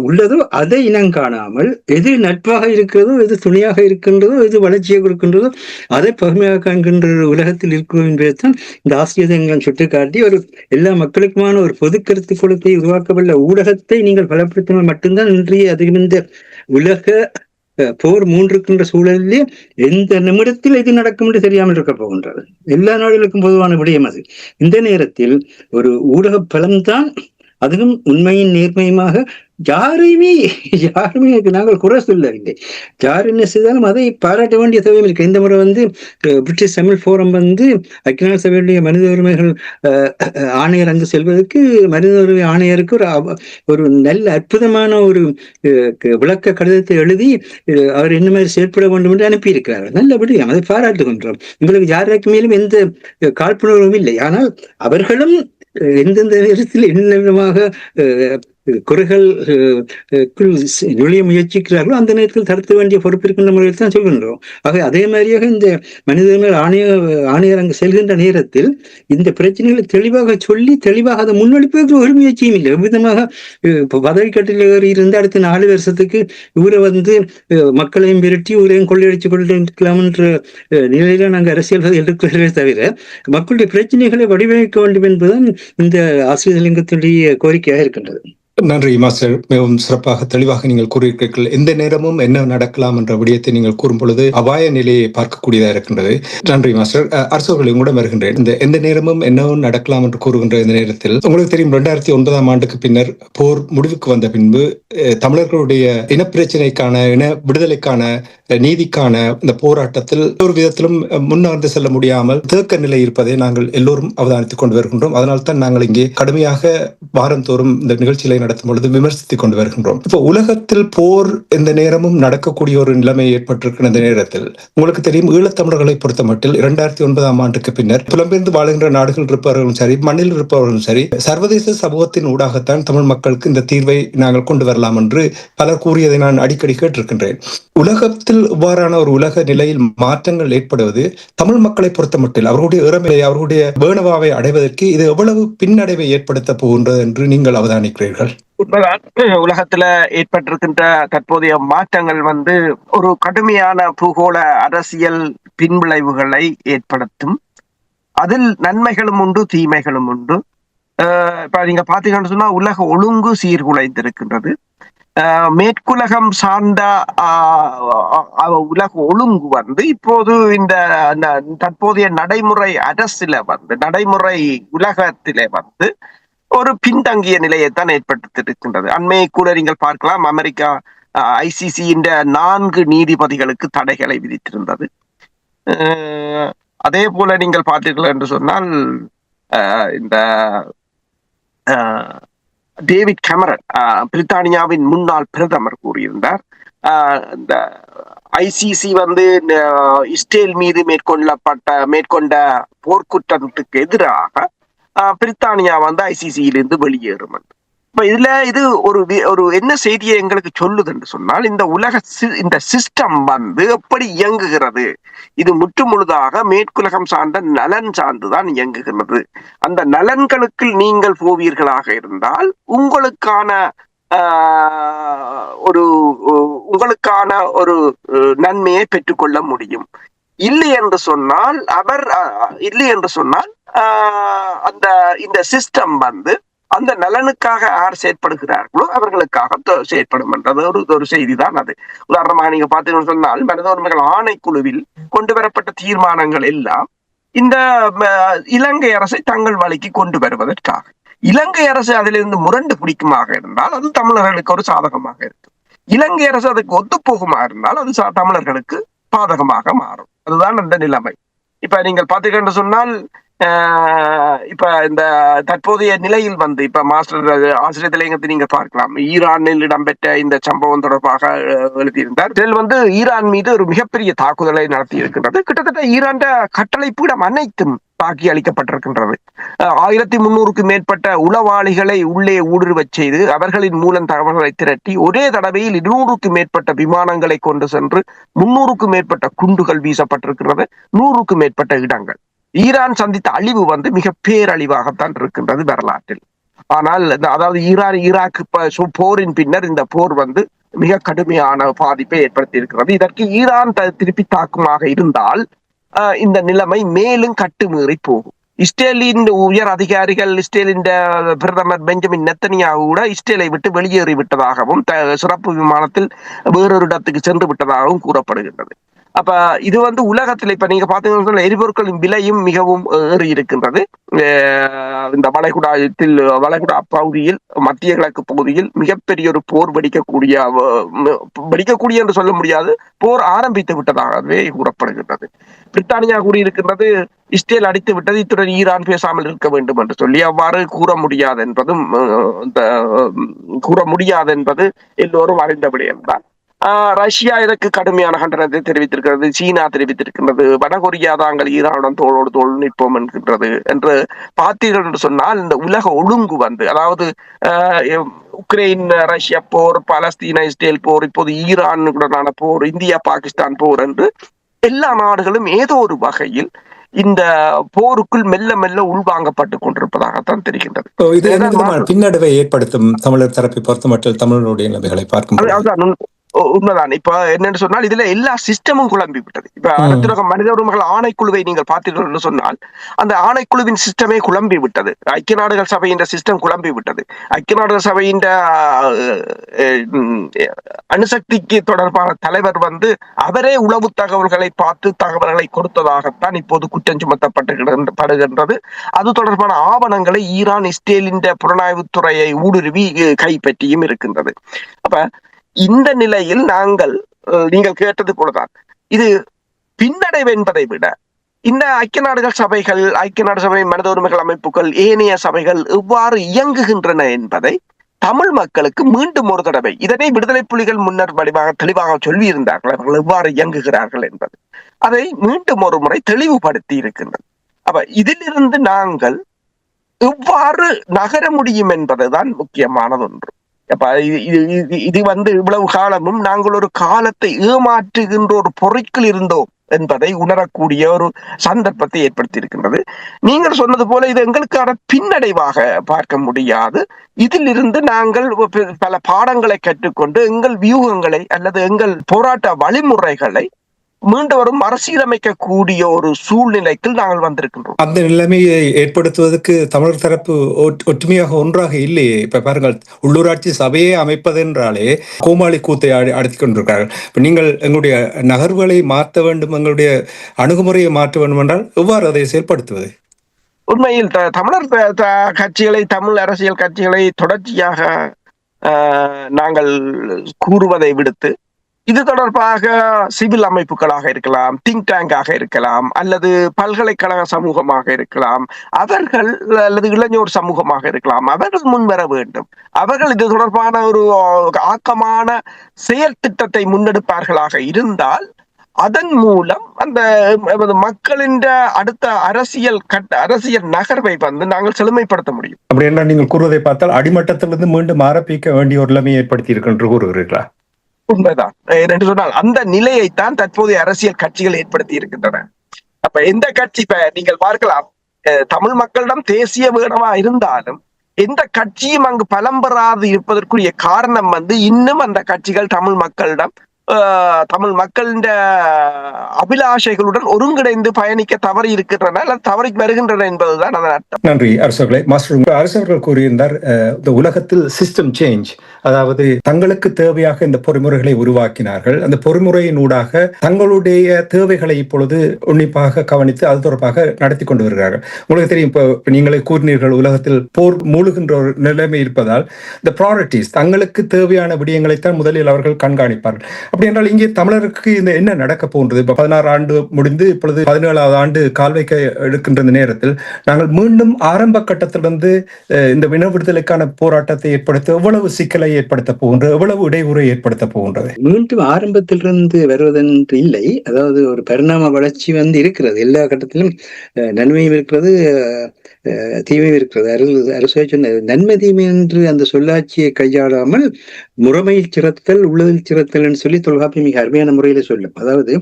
உள்ளதோ அதை இனம் காணாமல் எது நட்பாக இருக்கிறதோ, எது துணையாக இருக்கின்றதோ, எது வளர்ச்சியை கொடுக்கின்றதோ அதை பகைமையாக காண்கின்ற உலகத்தில் இருக்கிறோம் என்பதைத்தான் இந்த ஆசிரியர்கள் சுட்டிக்காட்டி ஒரு எல்லா மக்களுக்குமான ஒரு பொது கருத்து கொடுத்தை உருவாக்கவல்ல ஊடகத்தை நீங்கள் பலப்படுத்தினால் மட்டும்தான் இன்றைய அதிகமிந்த உலக போர் மூன்றுக்கின்ற சூழலிலே எந்த நிமிடத்தில் எது நடக்கும் என்று தெரியாமல் இருக்க போகின்றது. எல்லா நாடுகளுக்கும் பொதுவான விடயம் அது. இந்த நேரத்தில் ஒரு ஊடக பலம்தான், அதுவும் உண்மையின் நேர்மையுமாக யாருமே நாங்கள் குறை சொல்லவில்லை. யார் என்ன செய்தாலும் அதை பாராட்ட வேண்டிய தேவையும் இருக்கு. இந்த முறை வந்து பிரிட்டிஷ் தமிழ் ஃபோரம் வந்து ஐக்கிய சபையுடைய மனித உரிமைகள் ஆணையர் அங்கு செல்வதற்கு மனித உரிமை ஆணையருக்கு ஒரு நல்ல அற்புதமான ஒரு விளக்க கடிதத்தை எழுதி அவர் என்ன மாதிரி செயற்பட வேண்டும் என்று அனுப்பியிருக்கிறார். நல்லபடி அதை பாராட்டுகின்றோம். உங்களுக்கு யாருக்கு மேலும் எந்த காழ்ப்புணர்வும் இல்லை. ஆனால் அவர்களும் எந்தெந்த நேரத்தில் என்ன விதமாக குறைகள் நுழைய முயற்சிக்கிறார்களோ அந்த நேரத்தில் தடுக்க வேண்டிய பொறுப்பு இருக்கின்ற முறையில் தான் சொல்கின்றோம். ஆக அதே மாதிரியாக இந்த மனிதர்கள் ஆணையர் அங்கு செல்கின்ற நேரத்தில் இந்த பிரச்சனைகளை தெளிவாக சொல்லி தெளிவாக அதை முன்னெடுப்பதற்கு ஒரு முயற்சியும் இல்லை. விதமாக பதவிக்கட்டில் ஏறி இருந்து அடுத்த 4 வருஷத்துக்கு இவரை மக்களையும் விரட்டி ஊரையும் கொள்ளையடிச்சு கொண்டிருக்கலாம் என்ற நிலையில நாங்கள் அரசியல் எடுக்கிறதே தவிர மக்களுடைய பிரச்சனைகளை வடிவமைக்க வேண்டும் என்பதுதான் இந்த ஆசிரியர் லிங்கத்தினுடைய கோரிக்கையாக இருக்கின்றது. நன்றி மாஸ்டர், மிகவும் சிறப்பாக தெளிவாக நீங்கள் கூறியிருக்கிறீர்கள். எந்த நேரமும் என்ன நடக்கலாம் என்ற விடயத்தை நீங்கள் கூறும் பொழுது அபாய நிலையை பார்க்கக்கூடியதாக இருக்கின்றது. நன்றி மாஸ்டர். அரசர்கள் உங்களிடம் வருகின்றேன். இந்த எந்த நேரமும் என்ன நடக்கலாம் என்று கூறுகின்ற இந்த நேரத்தில் உங்களுக்கு தெரியும் 2009ஆம் ஆண்டுக்கு பின்னர் போர் முடிவுக்கு வந்த பின்பு தமிழர்களுடைய இனப்பிரச்சனைக்கான இன விடுதலைக்கான நீதிக்கான இந்த போராட்டத்தில் ஒரு விதத்திலும் முன்னர்ந்து செல்ல முடியாமல் தேக்க நிலை இருப்பதை நாங்கள் எல்லோரும் அவதானித்துக் கொண்டு வருகின்றோம். அதனால்தான் நாங்கள் இங்கே கடுமையாக வாரந்தோறும் இந்த நிகழ்ச்சிகளை நடத்தும் பொழுது விமர்சித்துக் கொண்டு வருகின்றோம். இப்போ உலகத்தில் போர் எந்த நேரமும் நடக்கக்கூடிய ஒரு நிலைமை ஏற்பட்டிருக்கிற இந்த நேரத்தில் உங்களுக்கு தெரியும், ஈழத்தமிழர்களை பொறுத்த மட்டில் 2009ஆம் ஆண்டுக்கு பின்னர் புலம்பெயர்ந்து வாழுகின்ற நாடுகள் இருப்பவர்களும் சரி, மண்ணில் இருப்பவர்களும் சரி, சர்வதேச சமூகத்தின் ஊடாகத்தான் தமிழ் மக்களுக்கு இந்த தீர்வை நாங்கள் கொண்டு வரலாம் என்று பலர் கூறியதை நான் அடிக்கடி கேட்டிருக்கின்றேன். உலகத்தில் இவ்வாறான ஒரு உலக நிலையில் மாற்றங்கள் ஏற்படுவது தமிழ் மக்களை பொறுத்த மட்டில் அவர்களுடைய இறமையை அவர்களுடைய வேணவாவை அடைவதற்கு இது எவ்வளவு பின்னடைவை ஏற்படுத்த போகின்றது என்று நீங்கள் அவதானிக்கிறீர்கள்? உலகத்துல ஏற்பட்டிருக்கின்ற தற்போதைய மாற்றங்கள் ஒரு கடுமையான பூகோள அரசியல் பின்விளைவுகளை ஏற்படுத்தும். அதில் நன்மைகளும் உண்டு, தீமைகளும் உண்டு. இப்ப நீங்க பாத்தீங்கன்னு சொன்னா உலக ஒழுங்கு சீர்குலைந்திருக்கின்றது. மேற்குலகம் சார்ந்த உலக ஒழுங்கு இப்போது இந்த தற்போதைய நடைமுறை அரசில நடைமுறை உலகத்திலே ஒரு பின்தங்கிய நிலையைத்தான் ஏற்படுத்தியிருக்கின்றது. அண்மையை கூட நீங்கள் பார்க்கலாம், அமெரிக்கா ICC 4 நீதிபதிகளுக்கு தடைகளை விதித்திருந்தது. அதே போல நீங்கள் பார்த்தீர்கள் என்று சொன்னால் இந்த டேவிட் கேமரன் பிரித்தானியாவின் முன்னாள் பிரதமர் கூறியிருந்தார், இந்த ICC இஸ்ரேல் மீது மேற்கொண்ட போர்க்குற்றத்துக்கு எதிராக பிரித்தானியா ICC-யிலிருந்து வெளியேறும். இப்ப இது ஒரு என்ன செய்தியை எங்களுக்கு சொல்லுது என்று சொன்னால், இந்த சிஸ்டம் எப்படி இயங்குகிறது, இது முற்றுமுழுதாக மேற்குலகம் சார்ந்த நலன் சார்ந்துதான் இயங்குகிறது. அந்த நலன்களுக்கு நீங்கள் போவீர்களாக இருந்தால் உங்களுக்கான ஒரு நன்மையை பெற்றுக்கொள்ள முடியும். இல்லை என்று சொன்னால் இந்த சிஸ்டம் அந்த நலனுக்காக யார் செயற்படுகிறார்களோ அவர்களுக்காக செயற்படும் என்றது ஒரு செய்தி தான் அது. உதாரணமாக நீங்க பாத்தீங்கன்னு சொன்னால் மனித உரிமைகள் ஆணைக்குழுவில் கொண்டு வரப்பட்ட தீர்மானங்கள் எல்லாம் இந்த இலங்கை அரசை தங்கள் வழிக்கு கொண்டு வருவதற்காக. இலங்கை அரசு அதிலிருந்து முரண்டு பிடிக்குமாக இருந்தால் அது தமிழர்களுக்கு ஒரு சாதகமாக இருக்கும். இலங்கை அரசு அதுக்கு ஒத்துப்போகுமா இருந்தால் அது தமிழர்களுக்கு பாதகமாக மாறும். அதுதான் அந்த நிலைமை. இப்ப நீங்கள் பாத்தீங்கன்னு சொன்னால் இப்ப இந்த தற்போதைய நிலையில் இப்ப மாஸ்டர் ஆசிரியர் தலையங்கத்தை நீங்க பார்க்கலாம். ஈரானில் இடம்பெற்ற இந்த சம்பவம் தொடர்பாக எழுதியிருந்தார். இதில் ஈரான் மீது ஒரு மிகப்பெரிய தாக்குதலை நடத்தி இருக்கின்றது. கிட்டத்தட்ட ஈரான் கட்டளை பீடம் அனைத்தும் தாக்கி அளிக்கப்பட்டிருக்கின்றது. 1300க்கும் மேற்பட்ட உளவாளிகளை உள்ளே ஊடுருவச் செய்து அவர்களின் மூலம் தகவல்களை திரட்டி ஒரே தடவையில் 200க்கும் மேற்பட்ட விமானங்களை கொண்டு சென்று 300க்கும் மேற்பட்ட குண்டுகள் வீசப்பட்டிருக்கிறது. 100க்கும் மேற்பட்ட இடங்கள். ஈரான் சந்தித்த அழிவு மிக பேரழிவாகத்தான் இருக்கின்றது வரலாற்றில். ஆனால் அதாவது ஈராக் போரின் பின்னர் இந்த போர் மிக கடுமையான பாதிப்பை ஏற்படுத்தி இருக்கிறது. இதற்கு ஈரான் திருப்பி தாக்குமாக இருந்தால் இந்த நிலைமை மேலும் கட்டுமீறி போகும். இஸ்ரேலின் உயர் அதிகாரிகள், இஸ்ரேலின் பிரதமர் பெஞ்சமின் நெத்தனியாகு கூட இஸ்ரேலை விட்டு வெளியேறி விட்டதாகவும் சிறப்பு விமானத்தில் வேறொரு இடத்துக்கு சென்று விட்டதாகவும் கூறப்படுகின்றது. அப்ப இது உலகத்தில் இப்ப நீங்க பாத்தீங்கன்னா எரிபொருட்களின் விலையும் மிகவும் ஏறி இருக்கின்றது. இந்த வளைகுடா பகுதியில், மத்திய கிழக்கு பகுதியில் மிகப்பெரிய ஒரு போர் வெடிக்கக்கூடிய என்று சொல்ல முடியாது, போர் ஆரம்பித்து விட்டதாகவே கூறப்படுகின்றது. பிரித்தானியா கூறியிருக்கின்றது இஸ்ரேல் அடித்து விட்டது, இத்துடன் ஈரான் பேசாமல் இருக்க வேண்டும் என்று சொல்லி. அவ்வாறு கூற முடியாது என்பது எல்லோரும் அறிந்த விடயம்தான். ரஷ்யா இதற்கு கடுமையான கண்டனத்தை தெரிவித்திருக்கிறது, சீனா தெரிவித்திருக்கின்றது, வடகொரியா தாங்கள் ஈரானுடன் தோளோடு தோல் நிற்போம் என்கின்றது என்று பார்த்தீர்கள் என்று சொன்னால், இந்த உலக ஒழுங்கு வந்து, அதாவது உக்ரைன் ரஷ்யா போர், பாலஸ்தீன இஸ்ரேல் போர், இப்போது ஈரானுடனான போர், இந்தியா பாகிஸ்தான் போர் என்று எல்லா நாடுகளும் ஏதோ ஒரு வகையில் இந்த போருக்குள் மெல்ல மெல்ல உள்வாங்கப்பட்டு கொண்டிருப்பதாகத்தான் தெரிகின்றது. இது பின்னடைவை ஏற்படுத்தும் தமிழர் தரப்பை பொறுத்த மட்டும் தமிழருடைய நிலைமைகளை பார்க்கும் உண்மைதான். இப்ப என்னன்னு சொன்னால் இதுல எல்லா சிஸ்டமும் குழம்பி விட்டது. இப்ப அனைத்துலக மனித உரிமைகள் ஆணைக்குழுவை நீங்கள் பார்த்தீர்கள் என்று சொன்னால் அந்த ஆணைக்குழுவின் சிஸ்டமே குழம்பி விட்டது. ஐக்கிய நாடுகள் சபையின் சிஸ்டம் குழம்பி விட்டது. ஐக்கிய நாடுகள் சபையின் அணுசக்திக்கு தொடர்பான தலைவர் வந்து அவரே உளவு தகவல்களை பார்த்து தகவல்களை கொடுத்ததாகத்தான் இப்போது குற்றம் சுமத்தப்படுகின்றது. அது தொடர்பான ஆவணங்களை ஈரான் இஸ்ரேலின் புலனாய்வுத்துறையை ஊடுருவி கைப்பற்றியும் இருக்கின்றது. அப்ப இந்த நிலையில் நீங்கள் கேட்டது போலதான் இது பின்னடைவு என்பதை விட இந்த ஐக்கிய நாடுகள் சபைகள், ஐக்கிய நாடு சபை, மனித உரிமைகள் அமைப்புகள், ஏனைய சபைகள் எவ்வாறு இயங்குகின்றன என்பதை தமிழ் மக்களுக்கு மீண்டும் ஒரு தடவை, இதனை விடுதலை புலிகள் முன்னர் தெளிவாக சொல்லி இருந்தார்கள், அவர்கள் எவ்வாறு இயங்குகிறார்கள் என்பது, அதை மீண்டும் ஒரு முறை தெளிவுபடுத்தி இருக்கின்றது. அப்ப இதிலிருந்து நாங்கள் எவ்வாறு நகர முடியும் என்பதுதான் முக்கியமானது ஒன்று. இது வந்து இவ்வளவு காலமும் நாங்கள் ஒரு காலத்தை ஏமாற்றுகின்ற ஒரு பொறைக்குள் இருந்தோம் என்பதை உணரக்கூடிய ஒரு சந்தர்ப்பத்தை ஏற்படுத்தி இருக்கின்றது. நீங்கள் சொன்னது போல இது எங்களுக்கான பின்னடைவாக பார்க்க முடியாது. இதிலிருந்து நாங்கள் பல பாடங்களை கற்றுக்கொண்டு எங்கள் வியூகங்களை அல்லது எங்கள் போராட்ட வழிமுறைகளை மீண்டும் வரும் அரசியலமைக்க கூடிய ஒரு சூழ்நிலைக்கு நாங்கள் வந்திருக்கின்றோம். அந்த நிலைமையை ஏற்படுத்துவதற்கு தமிழர் தரப்பு ஒற்றுமையாக ஒன்றாக இல்லையே. இப்ப பாருங்கள், உள்ளூராட்சி சபையை அமைப்பதென்றாலே கோமாளி கூத்தை அடித்துக் கொண்டிருக்கிறார்கள். இப்ப நீங்கள் எங்களுடைய நகர்வுகளை மாற்ற வேண்டும், எங்களுடைய அணுகுமுறையை மாற்ற வேண்டும் என்றால் எவ்வாறு அதை செயல்படுத்துவது? உண்மையில் தமிழர் கட்சிகளை, தமிழ் அரசியல் கட்சிகளை தொடர்ச்சியாக நாங்கள் கூறுவதை விடுத்து இது தொடர்பாக சிவில் அமைப்புகளாக இருக்கலாம், திங்க் டேங்காக இருக்கலாம், அல்லது பல்கலைக்கழக சமூகமாக இருக்கலாம், அவர்கள் அல்லது இளைஞர் சமூகமாக இருக்கலாம், அவர்கள் முன்வர வேண்டும். அவர்கள் இது தொடர்பான ஒரு ஆக்கமான செயல் திட்டத்தை முன்னெடுப்பார்களாக இருந்தால் அதன் மூலம் அந்த மக்களின் அடுத்த அரசியல் நகர்வை வந்து நாங்கள் செழுமைப்படுத்த முடியும். அப்படி என்றால் நீங்கள் கூறுவதை பார்த்தால் அடிமட்டத்திலிருந்து மீண்டும் ஆரம்பிக்க வேண்டிய ஒரு நிலைமையை ஏற்படுத்தி இருக்கு கூறுகிறீர்களா? உண்மைதான். என்று சொன்னால் அந்த நிலையைத்தான் தற்போதைய அரசியல் கட்சிகள் ஏற்படுத்தி இருக்கின்றன. அப்ப எந்த கட்சி, நீங்கள் பார்க்கலாம், தமிழ் மக்களிடம் தேசிய வேணமா இருந்தாலும் எந்த கட்சியும் அங்கு பலம் பெறாது இருப்பதற்குரிய காரணம் வந்து இன்னும் அந்த கட்சிகள் தமிழ் மக்களின் அபிலாஷைகளுடன் ஒருங்கிணைந்து பயணிக்க தவறி இருக்கின்றன அல்லது தவறி வருகின்றன என்பதுதான் அதன் அர்த்தம். நன்றி அரசர்களே. மாஸ்டர் அரசர்கள் கூறியிருந்தார், இந்த உலகத்தில் சிஸ்டம் சேஞ்ச், அதாவது தங்களுக்கு தேவையாக இந்த பொறிமுறைகளை உருவாக்கினார்கள். அந்த பொறிமுறையின் ஊடாக தங்களுடைய தேவைகளை இப்பொழுது உன்னிப்பாக கவனித்து அது தொடர்பாக நடத்தி கொண்டு வருகிறார்கள். உங்களுக்கு தெரியும், இப்போ நீங்களே கூறினீர்கள், உலகத்தில் போர் மூழ்கின்ற ஒரு நிலைமை இருப்பதால் இந்த ப்ராரிட்டிஸ், தங்களுக்கு தேவையான விடயங்களைத்தான் முதலில் அவர்கள் கண்காணிப்பார்கள். அப்படி என்றால் இங்கே தமிழருக்கு இந்த என்ன நடக்க போன்றது? இப்ப 16 ஆண்டு முடிந்து இப்பொழுது 17வது ஆண்டு கால் வைக்க எடுக்கின்ற நேரத்தில் நாங்கள் மீண்டும் ஆரம்ப கட்டத்திலிருந்து இந்த இன விடுதலைக்கான போராட்டத்தை ஏற்படுத்த எவ்வளவு சிக்கலை ஏற்படுத்த போகின்றது, எவ்வளவு இடையூறை ஏற்படுத்த போகின்றது? மீண்டும் ஆரம்பத்திலிருந்து வருவதென்று இல்லை. அதாவது ஒரு பரிணாம வளர்ச்சி வந்து இருக்கிறது. எல்லா கட்டத்திலும் நன்மையும் இருக்கிறது, தீமையும் இருக்கிறது. அரசு சொன்ன நன்மை தீமை என்று அந்த சொல்லாட்சியை கையாளாமல் முறைமையில் சிறத்தல், உள்ளதில் சிறத்தல் சொல்லி தொல்காப்பியம் மிக அருமையான முறையில சொல்லும். அதாவது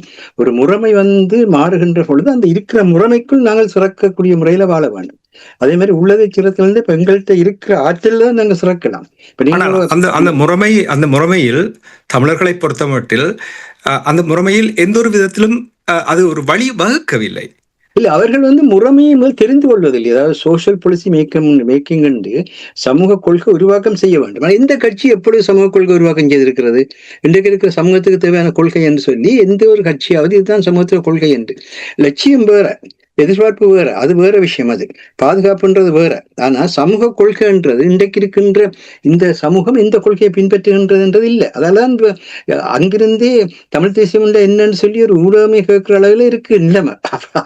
ஒரு முறைமை வந்து மாறுகின்ற பொழுது அந்த இருக்கிற முறைமைக்குள் நாங்கள் சிறக்கக்கூடிய முறையில வாழ வேண்டும். அதே மாதிரி உள்ளதை சிறத்திலிருந்து இப்ப எங்கள்கிட்ட இருக்கிற ஆற்றல் தான் நாங்க சிறக்கலாம். அந்த முறைமையில் தமிழர்களை பொறுத்த மட்டில் அந்த முறைமையில் எந்த ஒரு விதத்திலும் அது ஒரு வழி வகுக்கவில்லை. இல்ல, அவர்கள் வந்து முறைமையை முதல் தெரிந்து கொள்வதில்லை. அதாவது சோசியல் பாலிசி மேக்கிங் என்று சமூக கொள்கை உருவாக்கம் செய்ய வேண்டும். ஆனால் எந்த கட்சி எப்பொழுது சமூக கொள்கை உருவாக்கம் செய்திருக்கிறது? இன்றைக்கு இருக்கிற சமூகத்துக்கு தேவையான கொள்கை என்று சொல்லி எந்த ஒரு கட்சியாவது இதுதான் சமூகத்துக்கு கொள்கை என்று லட்சியம் வேற, எதிர்பார்ப்பு வேற, அது வேற விஷயம். அது பாதுகாப்புன்றது வேற. ஆனா சமூக கொள்கைன்றது இன்றைக்கு இருக்கின்ற இந்த சமூகம் இந்த கொள்கையை பின்பற்றுகின்றதுன்றது இல்லை. அதெல்லாம் அங்கிருந்தே தமிழ் தேசியம் என்னன்னு சொல்லி ஒரு ஊடகமே கேட்கிற அளவுல இருக்கு நிலைமை.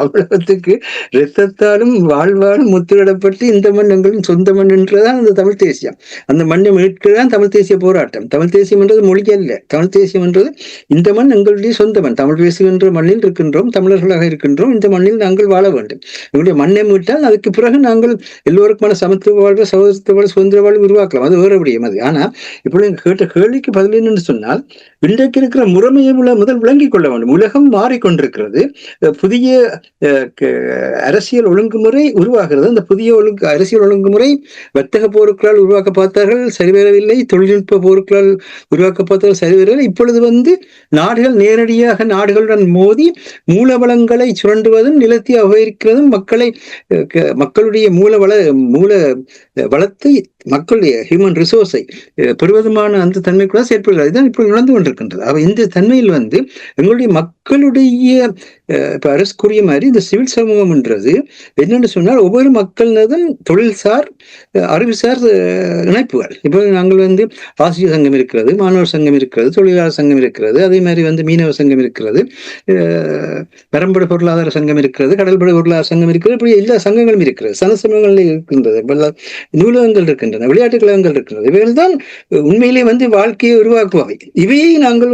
அவ்வளவுக்கு ரத்தத்தாலும் வாழ்வாலும் முத்திரிடப்பட்டு இந்த மண் எங்களின் சொந்த மண் என்றுதான் அந்த தமிழ் தேசியம். அந்த மண்ணை மீட்கதான் தமிழ் தேசிய போராட்டம். தமிழ் தேசியம் என்றது மொழி அல்ல. தமிழ் தேசியம் என்றது இந்த மண் எங்களுடைய சொந்த மண். தமிழ் பேசுகின்ற மண்ணில் இருக்கின்றோம், தமிழர்களாக இருக்கின்றோம். இந்த மண்ணில் நாங்கள் வாழ வேண்டும். எங்களுடைய மண்ணை மீட்டால் அதுக்கு பிறகு நாங்கள் எல்லோருக்குமான சமத்துவ வாழ்வு, சகோதரத்துவ வாழ்வு, சுதந்திர வாழ்வு உருவாக்கலாம். அது வேறு விடயம். அது ஆனா இப்படி கேட்ட கேள்விக்கு பதில் என்னன்னு சொன்னால், இன்றைக்கு இருக்கிற முறைமையை முதல் விளங்கிக் கொள்ள வேண்டும். உலகம் மாறிக்கொண்டிருக்கிறது. புதிய அரசியல் ஒழுங்குமுறை உருவாகிறது. அந்த புதிய அரசியல் ஒழுங்குமுறை வர்த்தக போருக்களால் உருவாக்க பார்த்தார்கள், சரிவரவில்லை. தொழில்நுட்ப போருக்களால் உருவாக்க பார்த்தார்கள், சரிவரவில்லை. இப்பொழுது நாடுகள் நேரடியாக நாடுகளுடன் மோதி மூலவளங்களை சுரண்டுவதும் நிலத்தை அபகரிக்கிறதும் மக்களுடைய மூல வளத்தை, மக்களுடைய ஹியூமன் ரிசோர்ஸை பெறுவதுமான அந்த தன்மைக்குள்ள செயற்படுகிறது. இதுதான் இப்படி நடந்து கொண்டிருக்கின்றது. இந்த தன்மையில் எங்களுடைய மக்களுடைய இப்ப அரசு கூறிய மாதிரி இந்த சிவில் சமூகம் என்றது என்னென்னு சொன்னால், ஒவ்வொரு மக்களினதும் தொழில்சார் அறிவுசார் இணைப்புகள். இப்போ நாங்கள் ஆசிரியர் சங்கம் இருக்கிறது, மாணவர் சங்கம் இருக்கிறது, தொழிலாளர் சங்கம் இருக்கிறது, அதே மாதிரி மீனவர் சங்கம் இருக்கிறது, பெரம்படு பொருளாதார சங்கம் இருக்கிறது, கடல்படு பொருளாதார சங்கம் இருக்கிறது. இப்படி எல்லா சங்கங்களும் இருக்கிறது. சமூகங்கள் இருக்கின்றது, நூலகங்கள் இருக்கின்றன, விளையாட்டு கழகங்கள் இருக்கின்றது. இவைகள் தான் உண்மையிலே வாழ்க்கையை உருவாக்குவாவை. இவையை நாங்கள்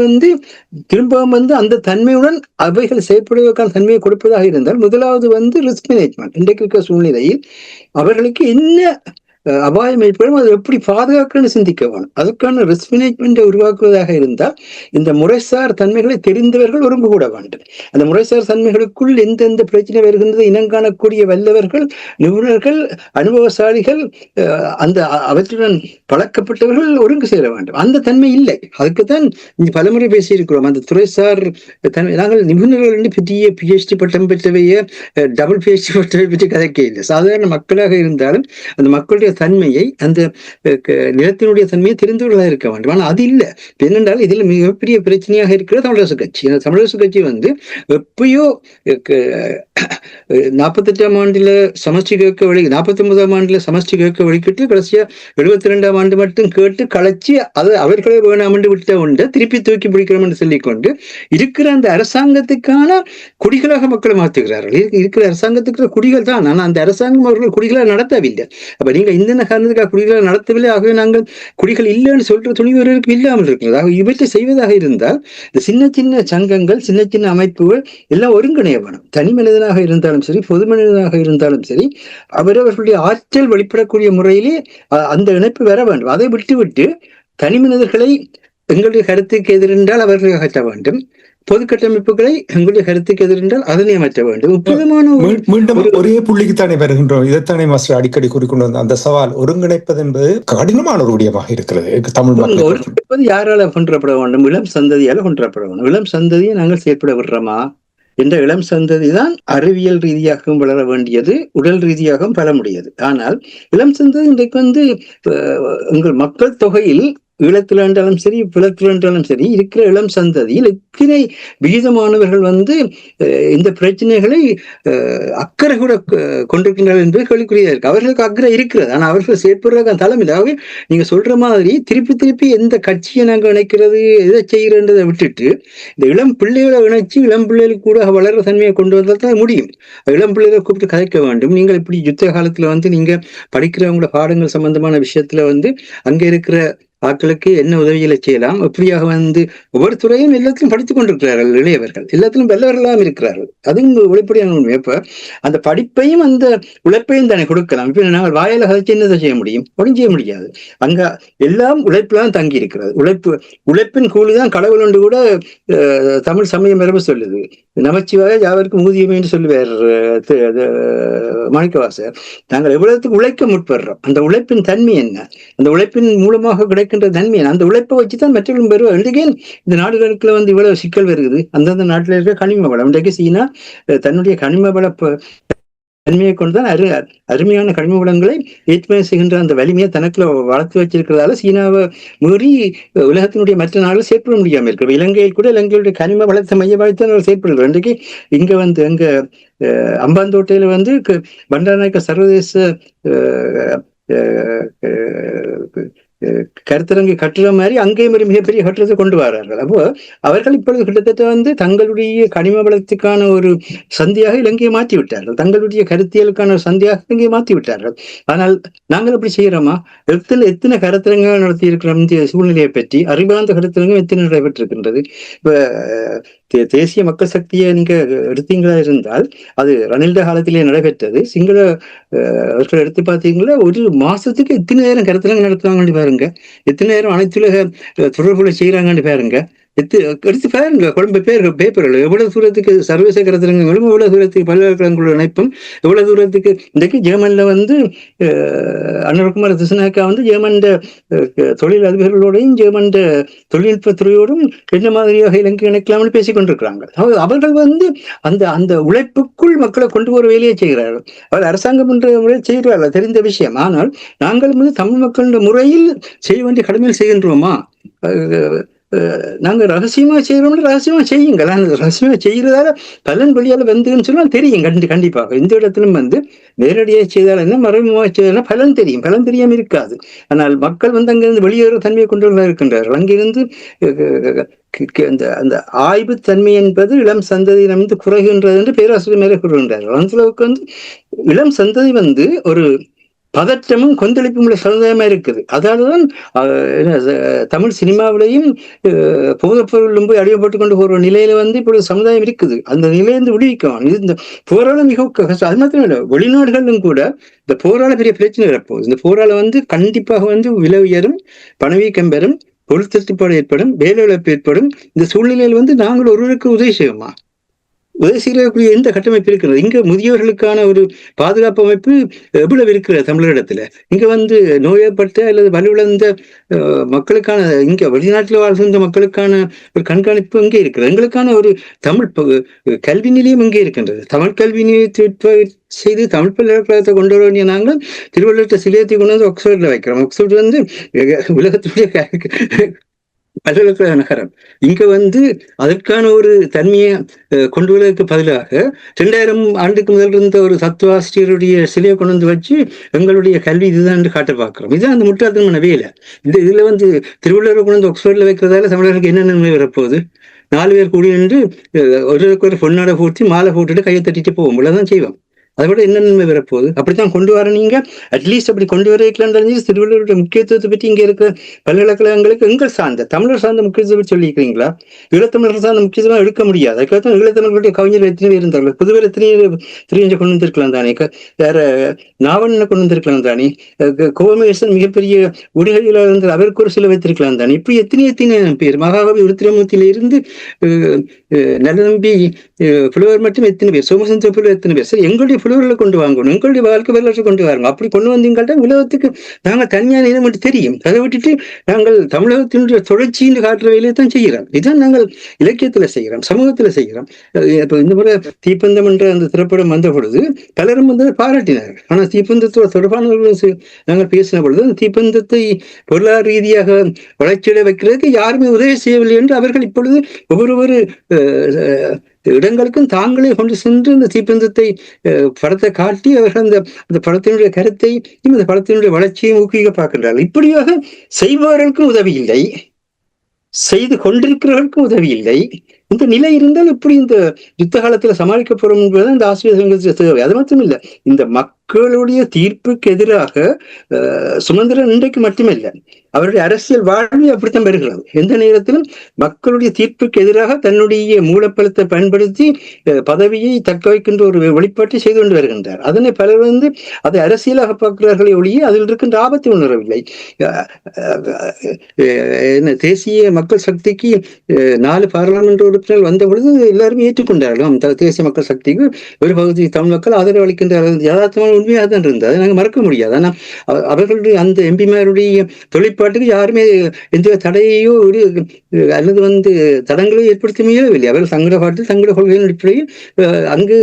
திரும்பவும் அந்த தன்மையுடன் அவைகள் செயற்படுவதற்கான தன்மையை கொடுப்பதாக இருந்தால், முதலாவது ரிஸ்க் மேனேஜ்மெண்ட். இன்றைக்கு இருக்கிற சூழ்நிலையில் அவர்களுக்கு என்ன அபாயம் ஏற்படும், அதை எப்படி பாதுகாக்கணும்னு சிந்திக்க வேணும். அதுக்கான ரிஸ்க் மேனேஜ்மெண்ட்டை உருவாக்குவதாக இருந்தால் இந்த முறைசார் தன்மைகளை தெரிந்தவர்கள் ஒருங்கு கூட வேண்டும். அந்த முறைசார் தன்மைகளுக்குள் எந்தெந்த பிரச்சனை வருகின்றது இனங்காணக்கூடிய வல்லவர்கள், நிபுணர்கள், அனுபவசாலிகள், அவற்றுடன் பழக்கப்பட்டவர்கள் ஒருங்கு சேர வேண்டும். அந்த தன்மை இல்லை. அதுக்குத்தான் பலமுறை பேசியிருக்கிறோம். அந்த துறைசார் தன்மை, நாங்கள் நிபுணர்கள் என்று பெரிய PhD பட்டம் பெற்றவைய டபுள் PhD பட்டவை பற்றி கதைக்க இல்லை. சாதாரண மக்களாக இருந்தாலும் அந்த மக்களுடைய தன்மையை, அந்த நிலத்தினுடைய தன்மையை தெரிந்தவர்களாக இருக்க வேண்டும். ஆனால் அது இல்லை. என்னென்றால் இதில் மிகப்பெரிய பிரச்சனையாக இருக்கிற தமிழரசு கட்சி. இந்த தமிழரசு கட்சி எப்பயோ 48ஆம் ஆண்டுல சமஷ்டி கேட்க 49ஆம் ஆண்டுல சமஷ்டி கேட்க வழிகிட்டு கடைசியா 72ஆம் ஆண்டு மட்டும் கேட்டு களைச்சி அதை அவர்களே வேணாம் என்று விட்ட உண்டு திருப்பி தூக்கி பிடிக்கிறோம் என்று சொல்லிக்கொண்டு இருக்கிற அந்த அரசாங்கத்துக்கான குடிகளாக மக்களை மாற்றுகிறார்கள். இருக்கிற அரசாங்கத்துக்கு குடிகள் தான். ஆனால் அந்த அரசாங்கம் அவர்கள் குடிகளை நடத்தவில்லை. அப்ப நீங்க இந்த காரணத்துக்காக குடிகளை நடத்தவில்லை, ஆகவே நாங்கள் குடிகள் இல்லைன்னு சொல்ற துணிவர்களுக்கு இல்லாமல் இருக்கிறது. ஆக இவற்றை செய்வதாக இருந்தால் இந்த சின்ன சின்ன சங்கங்கள், சின்ன சின்ன அமைப்புகள் எல்லாம் ஒருங்கிணைய வேணும். தனி மனிதனாக இருந்தாலும் சரி, பொது மனிதனாக இருந்தாலும் சரி, அவரவர்களுடைய ஆற்றல் வெளிப்படக்கூடிய முறையிலே அந்த இணைப்பு வர வேண்டும். அதை விட்டு தனி மனிதர்களை எங்களுடைய கருத்துக்கு எதிரென்றால் அவர்களை அகற்ற வேண்டும். பொது கட்டமைப்புகளை எங்களுடைய கருத்துக்கு எதிரென்றால் அதனை மாற்ற வேண்டும். மீண்டும் ஒரே புள்ளிக்குத்தானே வருகின்றோம். இதைத்தானே மாஸ்டர் அடிக்கடி கூறிக்கொண்டு வந்த அந்த சவால் ஒருங்கிணைப்பது என்பது கடினமான ஒரு விடயமாக இருக்கிறது. தமிழ் ஒருங்கிணைப்பது யாரால கொன்றப்பட வேண்டும்? இளம் சந்ததியால கொன்றப்பட வேண்டும். இளம் சந்ததியை நாங்கள் செயற்பட விடுறோமா என்ற இளம் சந்ததி தான் அறிவியல் ரீதியாகவும் வளர வேண்டியது, உடல் ரீதியாகவும் பல முடியாது. ஆனால் இளம் சந்ததி இன்றைக்கு எங்கள் மக்கள் தொகையில் ஈழத்தில் என்றாலும் சரி, புலத்தில் என்றாலும் சரி, இருக்கிற இளம் சந்ததியில் எத்தனை விகிதமானவர்கள் இந்த பிரச்சனைகளை அக்கறை கூட கொண்டிருக்கின்றார்கள் என்பது கேள்விக்குறியா இருக்கு. அவர்களுக்கு அக்கறை இருக்கிறது, ஆனால் அவர்கள் செயற்படுறதுக்கு தலைமையில். ஆகவே நீங்க சொல்ற மாதிரி திருப்பி எந்த கட்சியை நாங்கள் இணைக்கிறது, எதை செய்கிறன்றதை விட்டுட்டு இந்த இளம் பிள்ளைகளை இணைச்சு இளம் பிள்ளைகளுக்கு கூட வளர்ற தன்மையை கொண்டு வந்தால் தான் முடியும். இளம் பிள்ளைகளை கூப்பிட்டு கதைக்க வேண்டும். நீங்கள் இப்படி யுத்த காலத்துல நீங்க படிக்கிறவங்களோட பாடங்கள் சம்பந்தமான விஷயத்துல அங்க இருக்கிற ஆட்களுக்கு என்ன உதவிகளை செய்யலாம், எப்படியாக ஒவ்வொரு துறையும் எல்லாத்திலும் படித்துக் கொண்டிருக்கிறார்கள். இளையவர்கள் எல்லாத்திலும் வல்லவர்களாக இருக்கிறார்கள். அதுவும் வெளிப்படையான உண்மை. இப்ப அந்த படிப்பையும் அந்த உழைப்பையும் தானே கொடுக்கலாம். இப்ப நாங்கள் வாயில கதைச்சு என்னதை செய்ய முடியும்? ஒன்றும் செய்ய முடியாது. அங்க எல்லாம் உழைப்புலாம் தங்கி இருக்கிறது. உழைப்பின் கூலிதான் கடவுள் ஒன்று கூட தமிழ் சமய மரபு சொல்லுது. நமச்சிவாய யாவருக்கும் ஊதியம் என்று சொல்லுவார் மாணிக்கவாசகர். நாங்கள் எவ்வளவுக்கு உழைக்க முற்படுறோம், அந்த உழைப்பின் தன்மை என்ன, அந்த உழைப்பின் மூலமாக கிடைக்கின்ற தன்மை, அந்த உழைப்பை வச்சுதான் மற்றவர்களும் பெறுவார். இன்றைக்கு இந்த நாடுகளுக்குள்ள இவ்வளவு சிக்கல் வருகிறது. அந்தந்த நாட்டில் இருக்கிற கனிம வளம், இன்றைக்கு சீனா தன்னுடைய கனிம வள தன்மையை கொண்டுதான் அருமையான கனிம வளங்களை ஏற்றுமதி செய்கின்ற அந்த வலிமையை தனக்குள்ள வளர்த்து வச்சிருக்கிறதால சீனாவை மீறி உலகத்தினுடைய மற்ற நாடுகள் செயற்பட முடியாமல் இருக்கிற. இலங்கையில் கூட இலங்கையுடைய கனிம வளத்தை மையப்படுத்தி செயற்படுகிறது. இன்றைக்கு இங்க வந்து அங்க அம்பாந்தோட்டையில வந்து பண்டாரநாயக்க சர்வதேச கருத்தரங்கை கட்டிடம் மாதிரி அங்கேயும் ஒரு மிகப்பெரிய கட்டிடத்தை கொண்டு வரார்கள். அப்போ அவர்கள் இப்பொழுது கிட்டத்தட்ட வந்து தங்களுடைய கனிம வளத்துக்கான ஒரு சந்தையாக இலங்கையை மாற்றி விட்டார்கள், தங்களுடைய கருத்தியலுக்கான ஒரு சந்தையாக இலங்கையை மாற்றி விட்டார்கள். ஆனால் நாங்கள் அப்படி செய்யறோமா? எத்தனை கருத்தரங்கள் நடத்தி இருக்கிறோம் இந்த சூழ்நிலையை பற்றி? அறிவார்ந்த கருத்தரங்கம் எத்தனை நடைபெற்றிருக்கின்றது? இப்ப தேசிய மக்கள் சக்தியை நீங்க எடுத்தீங்களா இருந்தால் அது ரணில்ட காலத்திலே நடைபெற்றது. சிங்கள அவர்கள் எடுத்து பார்த்தீங்களா, ஒரு மாசத்துக்கு எத்தனை நேரம் கருத்தரங்கம் நடத்துவாங்கன்னு பாருங்க, எத்தனை நேரம் அனைத்துலக தொடர்புகளை செய்யறாங்கன்னு பாருங்க, எடுத்து பாருங்க. கொழும்பு பேப்பர்கள் எவ்வளவு தூரத்துக்கு சர்வதேச கருத்தரங்கங்களும், எவ்வளவு தூரத்துக்கு பல்கலைக்கழகங்களோட இணைப்பும், எவ்வளவு தூரத்துக்கு இன்றைக்கு ஜெர்மன்ல வந்து அனுரகுமார திசுநாயக்கா வந்து ஜெர்மன் தொழில் அதிபர்களோடையும் ஜெர்மன் தொழில்நுட்பத்துறையோடும் என்ன மாதிரியாக இலங்கை இணைக்கலாம்னு பேசிக் கொண்டிருக்கிறாங்க. அவர்கள் வந்து அந்த அந்த உழைப்புக்குள் மக்களை கொண்டு போற வேலையை செய்கிறார்கள். அவர் அரசாங்கம் என்ற முறையில் செய்கிறார்கள், தெரிந்த விஷயம். ஆனால் நாங்கள் வந்து தமிழ் மக்களின் முறையில் செய்ய வேண்டிய கடமையில் செய்கின்றோமா? நாங்க ரகசியமா செய்யறோம்னு ரகசியமா செய்யுங்கள். ரகசியமா செய்யறதால பலன் வெளியால வந்துன்னு சொன்னால் தெரியும் கண்டிப்பாக. இந்த இடத்திலும் வந்து நேரடியாக செய்தால் என்ன, மறைமுகமாக செய்தாலும் பலன் தெரியும், பலன் தெரியாம இருக்காது. ஆனால் மக்கள் வந்து அங்கிருந்து வெளியேற தன்மையை கொண்டு இருக்கின்றார்கள். அங்கிருந்து அந்த ஆய்வு தன்மை என்பது இளம் சந்ததியிடம் வந்து குறைகின்றது என்று பேராசிரியர் மேலே கூறுகின்றார்கள். அந்த அளவுக்கு வந்து இளம் சந்ததி வந்து ஒரு பதற்றமும் கொந்தளிப்பும் உள்ள சமுதாயமா இருக்குது. அதாலதான் தமிழ் சினிமாவிலையும் போதைப்பொருளும் போய் அடிமைப்பட்டு கொண்டு போற நிலையில வந்து இப்பொழுது சமுதாயம் இருக்குது. அந்த நிலையிலிருந்து விடுவிக்கும். இந்த போராளம் மிக கஷ்டம். அது மாத்திரம் இல்லை, வெளிநாடுகளிலும் கூட இந்த போராள பெரிய பிரச்சனை வரப்போகுது. இந்த போராள வந்து கண்டிப்பாக வந்து விலை உயரும், பணவீக்கம் பெறும், பொருள் தட்டுப்பாடு ஏற்படும், வேலை இழப்பு ஏற்படும். இந்த சூழ்நிலையில் வந்து நாங்கள் ஒருவருக்கு உதவி செய்வோமா? உதவி செய்யக்கூடிய எந்த கட்டமைப்பு இருக்கிறது? இங்க முதியோர்களுக்கான ஒரு பாதுகாப்பு அமைப்பு எவ்வளவு இருக்கிற தமிழரிடத்துல? இங்க வந்து நோயப்பட்ட அல்லது வலுவிழந்த மக்களுக்கான, இங்க வெளிநாட்டில் வாழ்கின்ற மக்களுக்கான ஒரு கண்காணிப்பு இங்கே இருக்கிறது. எங்களுக்கான ஒரு தமிழ் கல்வி நிலையம் இங்கே இருக்கின்றது. தமிழ் கல்வி நிலையத்தை செய்து தமிழ் பல்கலைக்கழகத்தை கொண்டு வர வேண்டிய நாங்கள் திருவள்ளுவர் சிலையத்தை கொண்டு வந்து ஆக்ஸ்போர்ட்ல வைக்கிறோம். ஆக்ஸ்போர்ட் வந்து உலகத்துடைய பல்கலைக்கழக நகரம். இங்க வந்து அதற்கான ஒரு தன்மையை கொண்டு வருவதற்கு பதிலாக 2000 ஆண்டுக்கு முதல் இருந்த ஒரு தத்துவாசிரியருடைய சிலையை கொண்டு வந்து வச்சு எங்களுடைய கல்வி இதுதான் என்று காட்ட பார்க்கிறோம். இதுதான் அந்த முட்டாள்தனமான வேலை. இதுல வந்து திருவள்ளுவர் கொண்டு வந்து ஆக்ஸ்போர்ட்ல வைக்கிறதால தமிழர்களுக்கு என்ன நன்மை வரப்போகுது? 4 பேர் கூடி நின்று ஒரு பொன்னாடை போட்டு மாலை போட்டுட்டு கையை தட்டிட்டு போவோம், இவ்வளவுதான் செய்வோம். அதை விட என்ன நன்மை வரப்போகுது? அப்படித்தான் கொண்டு வர. நீங்க அட்லீஸ்ட் அப்படி கொண்டு வர வைக்கலான்னு திருவள்ளுவருடைய முக்கியத்துவத்தை பற்றி இங்க இருக்கிற பல்கலைக்கழகங்களுக்கு எங்கள் சார்ந்த தமிழர் சார்ந்த முக்கியத்துவம் சொல்லியிருக்கிறீங்களா? ஈழத்தமிழர் சார்ந்த முக்கியத்துவம் எடுக்க முடியாது. அதுக்காக ஈழத்தமிழர்களுடைய கவிஞர்கள் எத்தனை பேர் இருந்தார்கள்? புதுவர் எத்தனை கொண்டு வந்திருக்கலாம் தானே, வேற நாவலனை கொண்டு வந்திருக்கலாம் தானே, கோமேசன் மிகப்பெரிய உடைகளில் இருந்து அவருக்கு ஒரு சில வைத்திருக்கலாம் தானே. இப்படி எத்தனை பேர், மகாகவி உருத்திரமூர்த்தியில இருந்து நல்லநம்பி புலவர் மட்டும் எத்தனை பேர், சோமசுந்தர புலவர் எத்தனை பேர்? சரி, எங்களுடைய புலவர்களை கொண்டு வாங்கணும், எங்களுடைய வாழ்க்கை வரலாற்றை கொண்டு வாங்க. அப்படி கொண்டு வந்தீங்கள்ட்ட உலகத்துக்கு நாங்கள் தனியான இனம் மட்டும் தெரியும். அதை விட்டுட்டு நாங்கள் தமிழகத்தினுடைய தொடர்ச்சின்னு காட்டுற வேலையை தான் செய்கிறோம். இதுதான் நாங்கள் இலக்கியத்துல செய்கிறோம், சமூகத்துல செய்கிறோம். இப்போ இந்த முறை தீப்பந்தம் என்ற அந்த திரைப்படம் வந்த பொழுது பலரும் வந்து பாராட்டினார்கள். ஆனால் தீப்பந்தத்தோட தொடர்பானவர்கள் நாங்கள் பேசின பொழுது அந்த தீப்பந்தத்தை பொருளாதார ரீதியாக வளர்ச்சியடை வைக்கிறதுக்கு யாருமே உதவி செய்யவில்லை என்று அவர்கள் இப்பொழுது ஒவ்வொரு இடங்களுக்கும் தாங்களே கொண்டு சென்று இந்த தீப்பந்தத்தை படத்தை காட்டி அவர்கள் அந்த படத்தினுடைய கருத்தை, இந்த படத்தினுடைய வளர்ச்சியை ஊக்குவிக்க பார்க்கின்றார்கள். இப்படியாக செய்பவர்களுக்கும் உதவி இல்லை, செய்து கொண்டிருக்கிறவர்களுக்கும் உதவி இல்லை. இந்த நிலை இருந்தால் இப்படி இந்த யுத்த காலத்துல சமாளிக்கப்படும் என்பதுதான் இந்த ஆசிரியர் சங்கத்தின் தேவை. அது மட்டும் இல்லை, இந்த மக்களுடைய தீர்ப்புக்கு எதிராக சுமந்திரன் இன்றைக்கு மட்டுமில்லை, அவருடைய அரசியல் வாழ்வு அப்படித்தான் பெறுகிறது. எந்த நேரத்திலும் மக்களுடைய தீர்ப்புக்கு எதிராக தன்னுடைய மூலப்பலத்தை பயன்படுத்தி பதவியை தக்க வைக்கின்ற ஒரு வெளிப்பாட்டை செய்து கொண்டு வருகின்றார். அதனை பலர் வந்து அதை அரசியலாக பார்க்கிறார்களே ஒழிய அதில் இருக்கின்ற ஆபத்தை உணரவில்லை. தேசிய மக்கள் சக்திக்கு 4 பாராளுமன்ற உறுப்பினர்கள் வந்த பொழுது எல்லாருமே ஏற்றுக்கொண்டார்கள். தேசிய மக்கள் சக்திக்கு ஒரு பகுதி தமிழ் மக்கள் ஆதரவு அளிக்கின்றார்கள். யதார்த்தமான உண்மையாக தான் இருந்தது. அதை நாங்கள் மறக்க முடியாது. ஆனால் அவர்களுடைய அந்த எம்பிமாருடைய தொழிற்பாட்டுக்கு யாருமே எந்த தடையோ அல்லது தடங்களோ ஏற்படுத்த முடியவில்லை. அவர்கள் தங்கள பாட்டில் தங்கள கொள்கையின் அடிப்படையில் அங்கு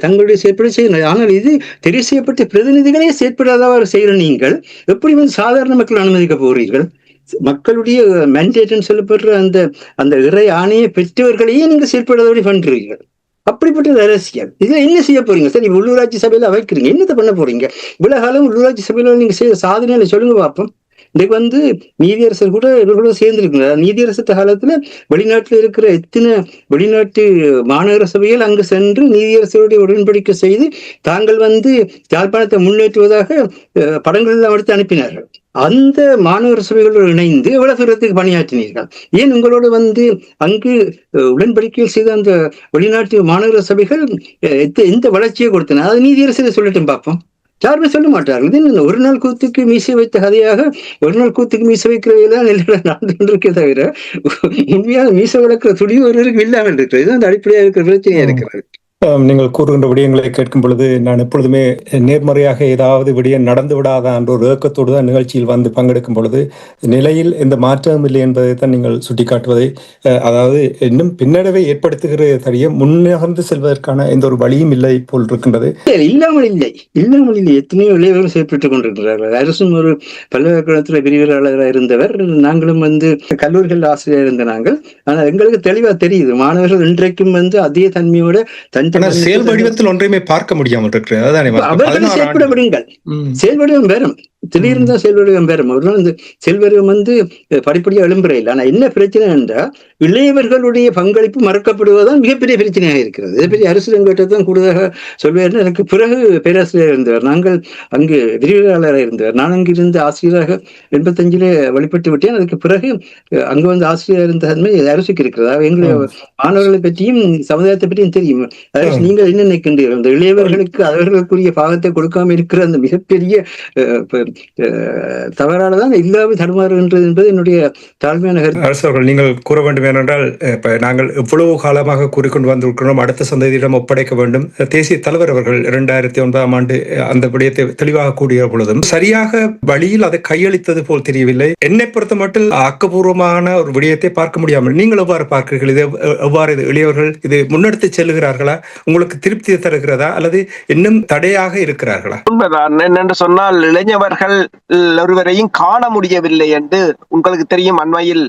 தங்களுடைய செயற்பட செய்யணும். ஆனால் இது தெரிவு செய்யப்பட்ட பிரதிநிதிகளே செயற்படாதவாறு செய்கிற நீங்கள் எப்படி சாதாரண மக்கள் அனுமதிக்க போகிறீர்கள்? மக்களுடைய மேண்டேட்னு சொல்லப்படுற அந்த இறை ஆணையை பெற்றவர்களையே நீங்க செயற்படாதபடி பண்றீர்கள். அப்படிப்பட்ட அரசியல் இதுல என்ன செய்ய போறீங்க சார்? நீங்க உள்ளூராட்சி சபையில வைக்கிறீங்க, என்னத்தை பண்ண போறீங்க? இவ்வளவு காலம் உள்ளூராட்சி சபையில நீங்க செய்த சாதனையில சொல்லுங்க பார்ப்போம். இன்னைக்கு நீதியரசர் கூட இவர்களோட சேர்ந்துருக்குங்க. நீதியரசர் காலத்துல வெளிநாட்டுல இருக்கிற எத்தனை வெளிநாட்டு மாநகர சபைகள் அங்கு சென்று நீதியரசருடைய உடன்படிக்கை செய்து தாங்கள் யாழ்ப்பாணத்தை முன்னேற்றுவதாக படங்கள் எல்லாம் எடுத்து அனுப்பினார்கள். அந்த மாநகர சபைகளோடு இணைந்து எவ்வளவு தூரத்துக்கு பணியாற்றினீர்கள்? ஏன் உங்களோட அங்கு உடன்படிக்கையில் செய்த அந்த வெளிநாட்டு மாநகர சபைகள் எந்த வளர்ச்சியை கொடுத்தன? அது நீதியரசரை சொல்லட்டும் பார்ப்போம். யாருமே சொல்ல மாட்டார்கள். இது ஒரு நாள் கூத்துக்கு மீசை வைத்த கதையாக ஒரு நாள் கூத்துக்கு மீசை வைக்கிறவையெல்லாம் நடந்து இருக்கே தவிர உண்மையாக மீசை வளர்க்கிற துணிவு ஒருவருக்கு இல்லாமல் இருக்கிறது. இதுதான் அந்த அடிப்படையாக இருக்கிற பிரச்சனையா இருக்கிறது. நீங்கள் கூறுகின்ற விடயங்களை கேட்கும் பொழுது நான் எப்பொழுதுமே நேர்மறையாக ஏதாவது விடயம் நடந்து விடாதா என்ற ஒரு ஏக்கத்தோடு தான் நிகழ்ச்சியில் பங்கெடுக்கும் பொழுது நிலையில் எந்த மாற்றமும் இல்லை என்பதை தான் நீங்கள் சுட்டிக்காட்டுவதை, அதாவது இன்னும் பின்னடைவை ஏற்படுத்துகிற தவிர முன்னகர்ந்து செல்வதற்கான எந்த ஒரு வழியும் இல்லை போல் இருக்கின்றது. இல்லாமல் இல்லை. எத்தனையோ இளையவர்கள் செயற்பட்டுக் கொண்டிருக்கிறார்கள். அரசும் ஒரு பல்கலைக்கழகத்துல விரிவுரையாளராக இருந்தவர், நாங்களும் கல்லூரிகள் ஆசிரியர் இருந்த நாங்கள். ஆனா எங்களுக்கு தெளிவா தெரியுது, மாணவர்கள் இன்றைக்கும் அதே தன்மையோட செயல் வடிவத்தில் ஒன்றையுமே பார்க்க முடியாமல் இருக்கிறது. செயல்பட விடுங்கள், செயல்வடிவம் பெறும். திடீர்னு தான் செயல்வடிவம் பெறும். ஒரு நாள் செயல்வடிவம் படிப்படியா எழும்புறையில். ஆனா என்ன பிரச்சனை என்றால் இளையவர்களுடைய பங்களிப்பு மறக்கப்படுவதுதான் மிகப்பெரிய பிரச்சனையாக இருக்கிறது. பெரிய அரசியல் கேட்டதான் கூடுதலாக சொல்வார். எனக்கு பிறகு பேராசிரியர் இருந்தவர், நாங்கள் அங்கு விரிவுரையாளராக இருந்தவர். நான் அங்கிருந்து ஆசிரியராக 85 வழிபட்டு விட்டேன். அதுக்கு பிறகு அங்கு ஆசிரியர் இருந்த தன்மை அரசுக்கு இருக்கிறது. எங்களுடைய மாணவர்களை பற்றியும் சமுதாயத்தை பற்றியும் தெரியும். அரசு நீங்கள் என்ன நினைக்கின்றீர்கள்? அந்த இளையவர்களுக்கு அவர்களுக்குரிய பாகத்தை கொடுக்காம இருக்கிற அந்த மிகப்பெரிய தவறானதான் இல்லாமல் தடுமாறுகின்றது என்பது என்னுடைய தாழ்மையான கருத்து. அரசர்கள் நீங்கள் கூற வேண்டும் ஏனென்றால் இப்ப நாங்கள் எவ்வளவு காலமாக கூறிக்கொண்டு வந்திருக்கிறோம், அடுத்த சந்ததியிடம் ஒப்படைக்க வேண்டும். தேசிய தலைவர் அவர்கள் 2009ஆம் ஆண்டு அந்த விடயத்தை தெளிவாக கூடிய பொழுதும் சரியாக வழியில் அதை கையளித்தது போல் தெரியவில்லை. என்னை பொறுத்த மட்டும் ஆக்கப்பூர்வமான ஒரு விடயத்தை பார்க்க முடியாமல் நீங்கள் எவ்வாறு பார்க்கிறீர்கள்? இது எவ்வாறு இது இளையவர்கள் இது முன்னெடுத்து செல்லுகிறார்களா? உங்களுக்கு திருப்தி தருகிறதா அல்லது இன்னும் தடையாக இருக்கிறார்களா? உண்மைதான். என்னென்று சொன்னால் இளைஞர்கள் ஒருவரையும் காண முடியவில்லை என்று உங்களுக்கு தெரியும். அண்மையில்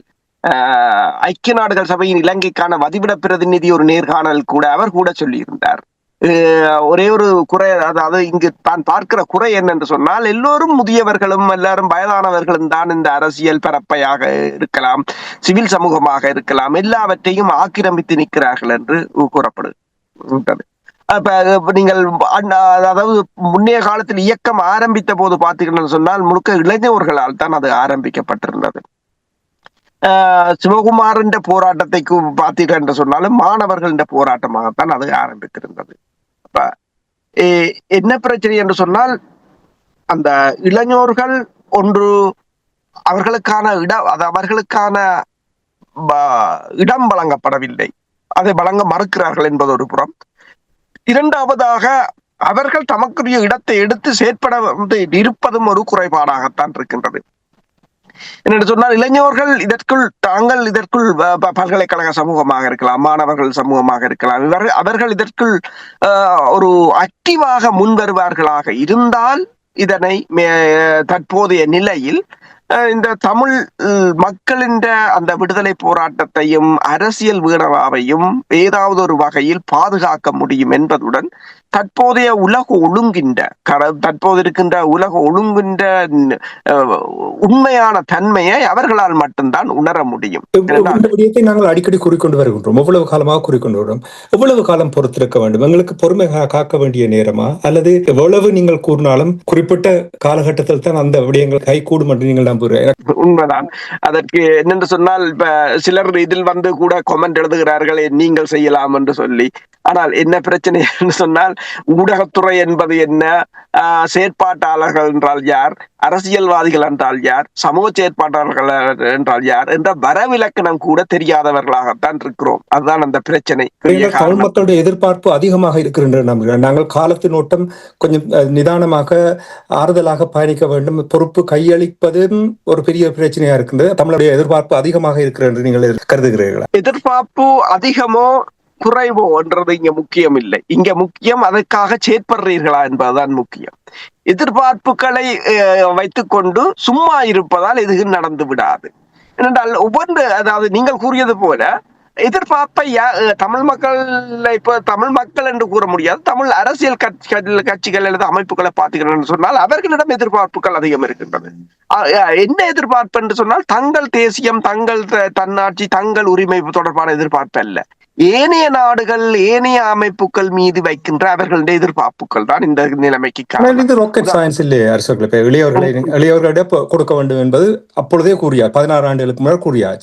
ஐக்கிய நாடுகள் சபையின் இலங்கைக்கான வதிவிட பிரதிநிதி ஒரு நேர்காணல் கூட அவர் கூட சொல்லியிருந்தார். ஒரே ஒரு குறை, அதாவது இங்கு தான் பார்க்கிற குறை என்னென்று சொன்னால் எல்லோரும் முதியவர்களும் எல்லாரும் வயதானவர்களும் தான் இந்த அரசியல் பரப்பையாக இருக்கலாம், சிவில் சமூகமாக இருக்கலாம், எல்லாவற்றையும் ஆக்கிரமித்து நிற்கிறார்கள் என்று கூறப்படுகிறது. அப்ப நீங்கள் அதாவது முன்னைய காலத்தில் இயக்கம் ஆரம்பித்த போது பார்த்தீங்கன்னு சொன்னால் முழுக்க இளைஞர்களால் தான் அது ஆரம்பிக்கப்பட்டிருந்தது. சிவகுமாரின் போராட்டத்தை பார்த்தீர்கள் என்று சொன்னாலும் மாணவர்கள் போராட்டமாகத்தான் அது ஆரம்பித்திருந்தது. அப்ப என்ன பிரச்சனை என்று சொன்னால் அந்த இளைஞர்கள் ஒன்று அவர்களுக்கான இடம் வழங்கப்படவில்லை, அதை வழங்க மறுக்கிறார்கள் என்பது ஒரு புறம். இரண்டாவதாக அவர்கள் தமக்குரிய இடத்தை எடுத்து செயற்பட இருப்பதும் ஒரு குறைபாடாகத்தான் இருக்கின்றது. என்று சொன்னால் இளைஞர்கள் இதற்குள் பல்கலைக்கழக சமூகமாக இருக்கலாம், மாணவர்கள் சமூகமாக இருக்கலாம், அவர்கள் இதற்குள் ஒரு ஆக்டிவாக முன்வருவார்களாக இருந்தால் இதனை தற்போதைய நிலையில் இந்த தமிழ் மக்களின் அந்த விடுதலை போராட்டத்தையும் அரசியல் வீணராவையும் ஏதாவது ஒரு வகையில் பாதுகாக்க முடியும் என்பதுடன் தற்போதைய தற்போது இருக்கின்ற உலக ஒழுங்கின்ற உண்மையான தன்மையை அவர்களால் மட்டும்தான் உணர முடியும். நாங்கள் அடிக்கடி கூறிக்கொண்டு வருகின்றோம், எவ்வளவு காலமாக கூறிக்கொண்டு வரோம். எவ்வளவு காலம் பொறுத்திருக்க வேண்டும்? எங்களுக்கு பொறுமை காக்க வேண்டிய நேரமா அல்லது எவ்வளவு நீங்கள் கூறினாலும் குறிப்பிட்ட காலகட்டத்தில் தான் அந்த விடயங்கள் கைகூடும் என்று நீங்கள் நம்புகிறேன்? உண்மைதான். அதற்கு என்னென்று சொன்னால் இப்ப சிலர் இதில் கூட கமெண்ட் எழுதுகிறார்கள் நீங்கள் செய்யலாம் என்று சொல்லி. ஆனால் என்ன பிரச்சனை என்று சொன்னால் ஊடகத்துறை என்பது என்ன, செயற்பாட்டாளர்கள் என்றால் யார், அரசியல்வாதிகள் என்றால் யார், சமூக செயற்பாட்டாளர்கள் என்றால் யார் என்ற வரவிலக்கணம் கூட தெரியாதவர்களாகத்தான் இருக்கிறோம். அதுதான் அந்த பிரச்சனை. தமிழ் மக்களுடைய எதிர்பார்ப்பு அதிகமாக இருக்கின்ற நம்புகிறேன். நாங்கள் காலத்தின் ஓட்டம் கொஞ்சம் நிதானமாக ஆறுதலாக பயணிக்க வேண்டும். பொறுப்பு கையளிப்பதும் ஒரு பெரிய பிரச்சனையா இருக்கின்றது. தமிழுடைய எதிர்பார்ப்பு அதிகமாக இருக்கிறது என்று நீங்கள் கருதுகிறீர்களா? எதிர்பார்ப்பு அதிகமோ குறைவோ என்றது இங்க முக்கியம் இல்லை. இங்க முக்கியம் அதற்காக செயற்படுறீர்களா என்பதுதான் முக்கியம். எதிர்பார்ப்புகளை வைத்துக்கொண்டு சும்மா இருப்பதால் எதுவும் நடந்து விடாது. ஏனென்றால் ஒவ்வொன்று, அதாவது நீங்கள் கூறியது போல எதிர்பார்ப்பை தமிழ் மக்கள், இப்ப தமிழ் மக்கள் என்று கூற முடியாது, தமிழ் அரசியல் கட்சிகள் அல்லது அமைப்புகளை பார்த்தீங்கன்னு சொன்னால் அவர்களிடம் எதிர்பார்ப்புகள் அதிகம் இருக்கின்றது. என்ன எதிர்பார்ப்பு என்று சொன்னால் தங்கள் தேசியம், தங்கள் தன்னாட்சி, தங்கள் உரிமை தொடர்பான எதிர்பார்ப்பு அல்ல, ஏனைய நாடுகள் ஏனைய அமைப்புகள் மீது வைக்கின்ற அவர்களுடைய எதிர்பார்ப்புகள் தான் இந்த நிலைமைக்கு காரணம். ராக்கெட் சயின்ஸ் இல்லையே அரசுகளுக்கு இளையவர்களிடம் கொடுக்க வேண்டும் என்பது அப்பொழுதே கூறியார். 16 ஆண்டுகளுக்கு முன்னர் கூறியார்.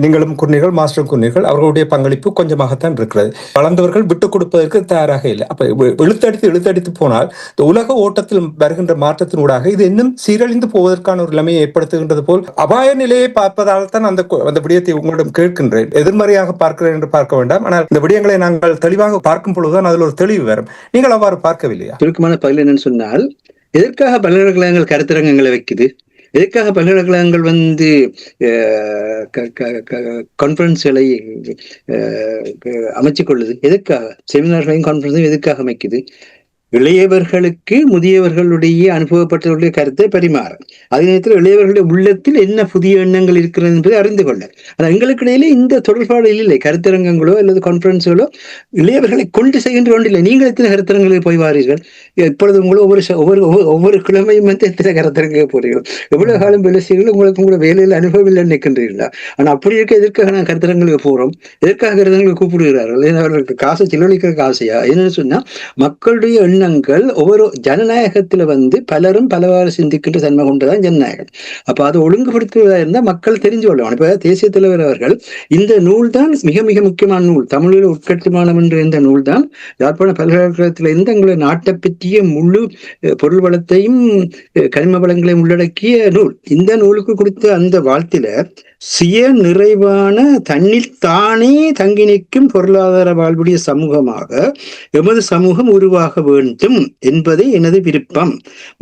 நீங்களும் கூறினீர்கள், மாஸ்டரும் கூறினீர்கள், அவர்களுடைய பங்களிப்பு கொஞ்சமாகத்தான் இருக்கிறது. வளர்ந்தவர்கள் விட்டுக் கொடுப்பதற்கு தயாராக இல்லை. அப்ப இழுத்தடித்து போனால் இந்த உலக ஓட்டத்தில் வருகின்ற மாற்றத்தின் ஊடாக இது இன்னும் சீரழிந்து போவதற்கான ஒரு நிலைமையை ஏற்படுத்துகின்றது போல் அபாய நிலையை பார்ப்பதால் தான் அந்த விடயத்தை உங்களிடம் கேட்கின்றேன். எதிர்மறையாக பார்க்கிறேன் என்று பார்க்க வேண்டாம். ஆனால் இந்த விடயங்களை நாங்கள் தெளிவாக பார்க்கும் பொழுதுதான் அதில் ஒரு தெளிவு வரும். நீங்கள் அவ்வாறு பார்க்கவில்லையா? சுருக்கமான பதில் என்னன்னு சொன்னால், எதற்காக பல்கலைக்கழகங்கள் கருத்தரங்கங்களை வைக்குது, எதற்காக பல்கலைக்கழகங்கள் கான்பரன்ஸ்களை அமைச்சு கொள்ளுது, எதற்காக செமினார்களையும் கான்பரன்ஸையும் எதற்காக அமைக்குது? இளையவர்களுக்கு முதியவர்களுடைய அனுபவப்பட்டவர்களுடைய கருத்தை பரிமாற, அதே நேரத்தில் இளையவர்களுடைய உள்ளத்தில் என்ன புதிய எண்ணங்கள் இருக்கிறது என்பதை அறிந்து கொள்ள. ஆனால் எங்களுக்கு இடையிலே இந்த தொடர்பாடு இல்லை. கருத்தரங்கங்களோ அல்லது கான்பரன்ஸ்களோ இளையவர்களை கொண்டு செய்கின்ற ஒன்றில்லை. நீங்கள் எத்தனை கருத்தரங்களுக்கு போய் வாரீர்கள்? இப்பொழுது உங்களும் ஒவ்வொரு கிழமையும் எத்தனை கருத்தரங்க போறீர்கள்? எவ்வளவு காலம் வேலை செய்கிறீர்கள்? உங்களுக்கு உங்களோட வேலையில் அனுபவம் இல்லை நினைக்கின்றீர்களா? ஆனால் அப்படி இருக்க எதற்காக நான் கருத்தரங்களுக்கு போறோம்? எதற்காக கருத்தரங்களை கூப்பிடுகிறார்கள்? அவர்களுக்கு காசு செலவழிக்கிறதுக்கு ஆசையா? என்னன்னு சொன்னா, மக்களுடைய எண்ணங்கள் ஒவ்வொரு ஜனநாயகத்துல பலரும் பலவாறு சிந்திக்கின்ற தன்மை கொண்டுதான் ஜனநாயகம். அப்ப அதை ஒழுங்குபடுத்துவதா இருந்தால் மக்கள் தெரிஞ்சு கொள்ளலாம். இப்ப தேசிய தலைவர் அவர்கள் இந்த நூல் தான் மிக மிக முக்கியமான நூல், தமிழில் உட்கட்டுமானம் என்ற இந்த நூல் தான் யாழ்ப்பாண பல்கலைக்கழகத்தில் இருந்து எங்களை நாட்டை பற்றிய முழு பொருள் வளத்தையும் கனிம வளங்களையும் உள்ளடக்கிய நூல். இந்த நூலுக்கு கொடுத்த அந்த வாழ்த்தில சுய நிறைவான தன்னில் தானே தங்கி நிற்கும் பொருளாதார வாழ்வுடைய சமூகமாக எமது சமூகம் உருவாக வேண்டும் என்பதே எனது விருப்பம்.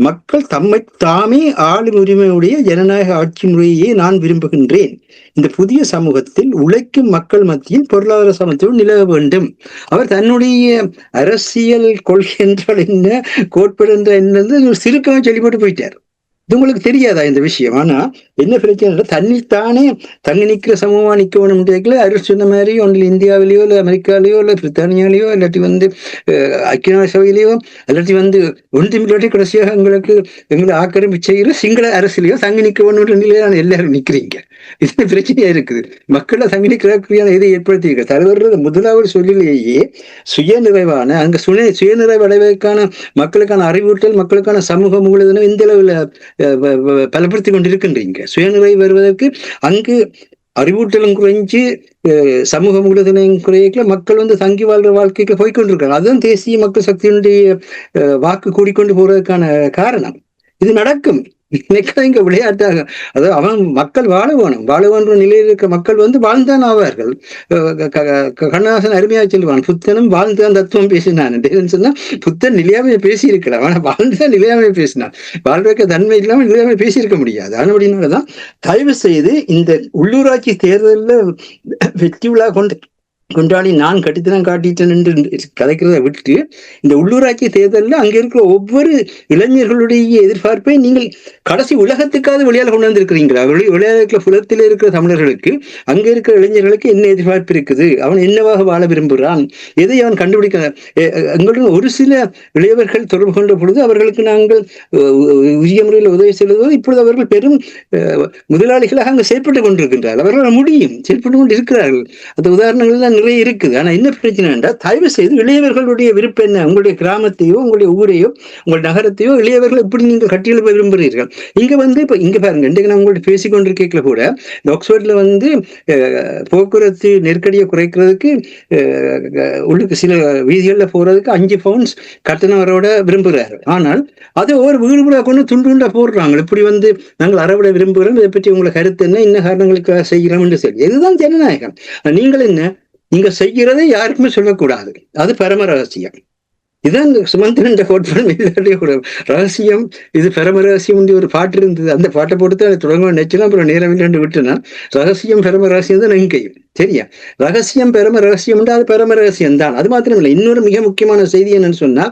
மக்கள் தம்மை தாமே ஆளும் உரிமையுடைய ஜனநாயக ஆட்சி முறையே நான் விரும்புகின்றேன். இந்த புதிய சமூகத்தில் உழைக்கும் மக்கள் மத்தியில் பொருளாதார சமத்துவம் நிலவ வேண்டும். அவர் தன்னுடைய அரசியல் கொள்கை என்றால் என்ன, கோட்பாடு என்றால் என்ன சிறுக்கமா சொல்லிப்பட்டு போயிட்டார். இது உங்களுக்கு தெரியாதா இந்த விஷயம்? ஆனா என்ன பிரச்சனை, தண்ணில் தானே தங்கி நிற்கிற சமூகமா நிக்க வேணும். அருள் சொன்ன மாதிரி ஒன்றில் இந்தியாவிலேயோ இல்லை அமெரிக்காலேயோ இல்லை பிரித்தானியாலேயோ இல்லாட்டி ஐக்கிய சபையிலேயோ இல்லாட்டி ஒன்றுமில்லாட்டி கடைசியாக எங்களை ஆக்கிரமிப்பு செய்கிற சிங்கள அரசியலையோ தங்கி நிற்க வேணும்ன்ற நிலையில எல்லாரும் நிற்கிறீங்க. இது பிரச்சனையா இருக்குது. மக்களை தங்கி நிற்கிறதுக்குரிய இதை ஏற்படுத்தியிருக்க தலைவர் முதலாவது சொல்லிலேயே சுயநிறைவான அங்க சுயநிறைவு அடைவதற்கான மக்களுக்கான அறிவூட்டல், மக்களுக்கான சமூக மூலதனம் இந்த அளவில் பலப்படுத்தி கொண்டிருக்கின்றீங்க. சுயநிறைவு வருவதற்கு அங்கு அறிவூட்டலும் குறைஞ்சு சமூக மூலதனம் குறையல, மக்கள் தங்கி வாழ்ற வாழ்க்கைக்கு போய்கொண்டிருக்காங்க. அதுதான் தேசிய மக்கள் சக்தியினுடைய வாக்கு கூடிக்கொண்டு போறதுக்கான காரணம். இது நடக்கும். இங்க விளையாட்டாக, அதாவது அவன் மக்கள் வாழ வேணுன்ற நிலையில் இருக்க மக்கள் வாழ்ந்தான் ஆவார்கள். கண்ணதாசன் அருமையாக சொல்லுவான், புத்தனும் வாழ்ந்தான் தத்துவம் பேசினான். சொன்னா புத்தன் நிலையாமையை பேசியிருக்கலாம், ஆனா வாழ்ந்தான் நிலையாமையை பேசினான். வாழ்றக்க தன்மை இல்லாமல் நிலையாமையை பேசியிருக்க முடியாது. அப்படின்னாலதான் தயவு செய்து இந்த உள்ளூராட்சி தேர்தலில் வெற்றி விழா கொண்டாடி நான் கட்டித்தனம் காட்டிட்டேன் என்று கதைக்கிறத விட்டு இந்த உள்ளூராட்சி தேர்தலில் அங்க இருக்கிற ஒவ்வொரு இளைஞர்களுடைய எதிர்பார்ப்பை நீங்கள் கடைசி உலகத்துக்காவது வெளியால் கொண்டு வந்திருக்கிறீங்களா? விளையாட்டுல புலத்தில் இருக்கிற தமிழர்களுக்கு அங்க இருக்கிற இளைஞர்களுக்கு என்ன எதிர்பார்ப்பு இருக்குது, அவன் என்னவாக வாழ விரும்புகிறான், எதை அவன் கண்டுபிடிக்க. எங்களுடன் ஒரு சில இளையவர்கள் தொடர்பு கொண்ட பொழுது அவர்களுக்கு நாங்கள் உரிய முறையில் உதவி செய்வதோடு இப்பொழுது அவர்கள் பெரும் முதலாளிகளாக அங்கு செயற்பட்டுக் கொண்டிருக்கின்றார்கள். அவர்களால் முடியும், செயற்பட்டு கொண்டு இருக்கிறார்கள். அந்த உதாரணங்கள் நிறைய இருக்குது. ஆனா என்ன பிரச்சனை என்றால், தயவு செய்து இளையவர்களுடைய விருப்பம் என்ன, உங்களுடைய கிராமத்தையோ உங்களுடைய ஊரையோ உங்கள் நகரத்தையோ இளையவர்கள் எப்படி நீங்கள் கட்டியெழுப்ப விரும்புகிறீர்கள்? இங்க இப்ப இங்க பாருங்க, இன்றைக்கு நான் உங்கள்ட்ட பேசிக்கொண்டிருக்கல கூட இந்த ஆக்ஸ்போர்ட்ல போக்குவரத்து நெருக்கடியை குறைக்கிறதுக்கு உள்ளுக்கு சில வீதிகளில் போறதுக்கு 5 பவுண்ட்ஸ் கட்டணவரோட விரும்புகிறார்கள். ஆனால் அது ஒவ்வொரு வீடு கொண்டு துண்டு போடுறாங்க. இப்படி நாங்கள் அறவிட விரும்புகிறோம், இதை பற்றி உங்களை கருத்து என்ன, இன்ன காரணங்களுக்காக செய்கிறோம் என்று சொல்லி. இதுதான் ஜனநாயகம். நீங்கள் என்ன, நீங்க செய்கிறதை யாருக்குமே சொல்லக்கூடாது, அது பரம ரகசியம். இதான் சுமந்திரன் கோட்பாடு கூட ரகசியம், இது பரம ரகசியம். ஒரு பாட்டு இருந்தது, அந்த பாட்டை போட்டு அதை தொடங்க நினைச்சுன்னா அப்புறம் நேரம் இல்லைன்னு விட்டுனா, ரகசியம் பரம ரகசியம் தான் எங்கேயும் சரியா. ரகசியம் பரம ரகசியம் அது பரம ரகசியம் தான். அது மாத்திரம் இல்லை, இன்னொரு மிக முக்கியமான செய்தி என்னன்னு சொன்னா,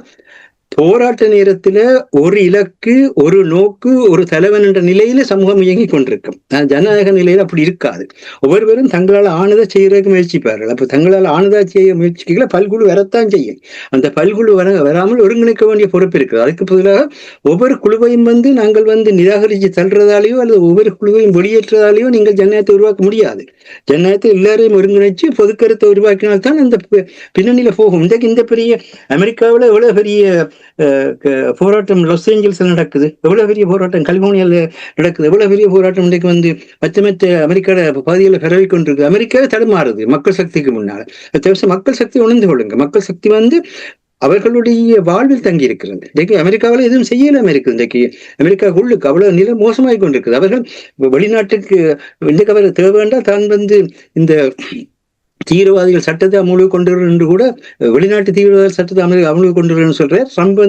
போராட்ட நேரத்துல ஒரு இலக்கு, ஒரு நோக்கு, ஒரு தலைவன் என்ற நிலையில சமூகம் இயங்கி கொண்டிருக்கும். ஜனநாயக நிலையில அப்படி இருக்காது. ஒவ்வொருவரும் தங்களால் ஆனதை செய்யறதுக்கு முயற்சிப்பார்கள். அப்ப தங்களால் ஆனதா செய்ய முயற்சிக்கல பல்குழு வரத்தான் செய்யும். அந்த பல்குழு வராமல் ஒருங்கிணைக்க வேண்டிய பொறுப்பு இருக்குது. அதுக்கு பதிலாக ஒவ்வொரு குழுவையும் நாங்கள் நிராகரிச்சு தள்ளுறதாலேயோ அல்லது ஒவ்வொரு குழுவையும் வெளியேற்றதாலேயோ நீங்கள் ஜனநாயகத்தை உருவாக்க முடியாது. ஜனநாயகத்தை எல்லாரையும் ஒருங்கிணைச்சு பொதுக்கருத்தை உருவாக்கினால்தான் அந்த பின்னணியில போகும். இந்த பெரிய அமெரிக்காவில் எவ்வளவு பெரிய போராட்டம் லாஸ் ஏஞ்சல்ஸ்ல நடக்குது, எவ்வளவு பெரிய போராட்டம் கலிபோர்னியால நடக்குது, எவ்வளவு பெரிய போராட்டம் இன்றைக்கு மற்ற அமெரிக்காவோட பகுதியில் பரவி கொண்டிருக்கு. அமெரிக்காவே தடுமாறுது மக்கள் சக்திக்கு முன்னால. மக்கள் சக்தி உணர்ந்து கொள்ளுங்க. மக்கள் சக்தி அவர்களுடைய வாழ்வில் தங்கி இருக்கிறது. இன்றைக்கு அமெரிக்காவில் எதுவும் செய்யலாம இருக்குது. இன்றைக்கு அமெரிக்காவுக்கு அவ்வளவு நிலை மோசமாகி கொண்டிருக்குது. அவர்கள் வெளிநாட்டுக்கு இன்றைக்கு அவர் தேவைண்டா தான் இந்த தீவிரவாதிகள் சட்டத்தை அமலுக்கு கொண்டு வரணும் என்று கூட வெளிநாட்டு தீவிரவாத சட்டத்தை அமலுக்கு கொண்டு வரணும்னு சொல்றார். ட்ரம்ப்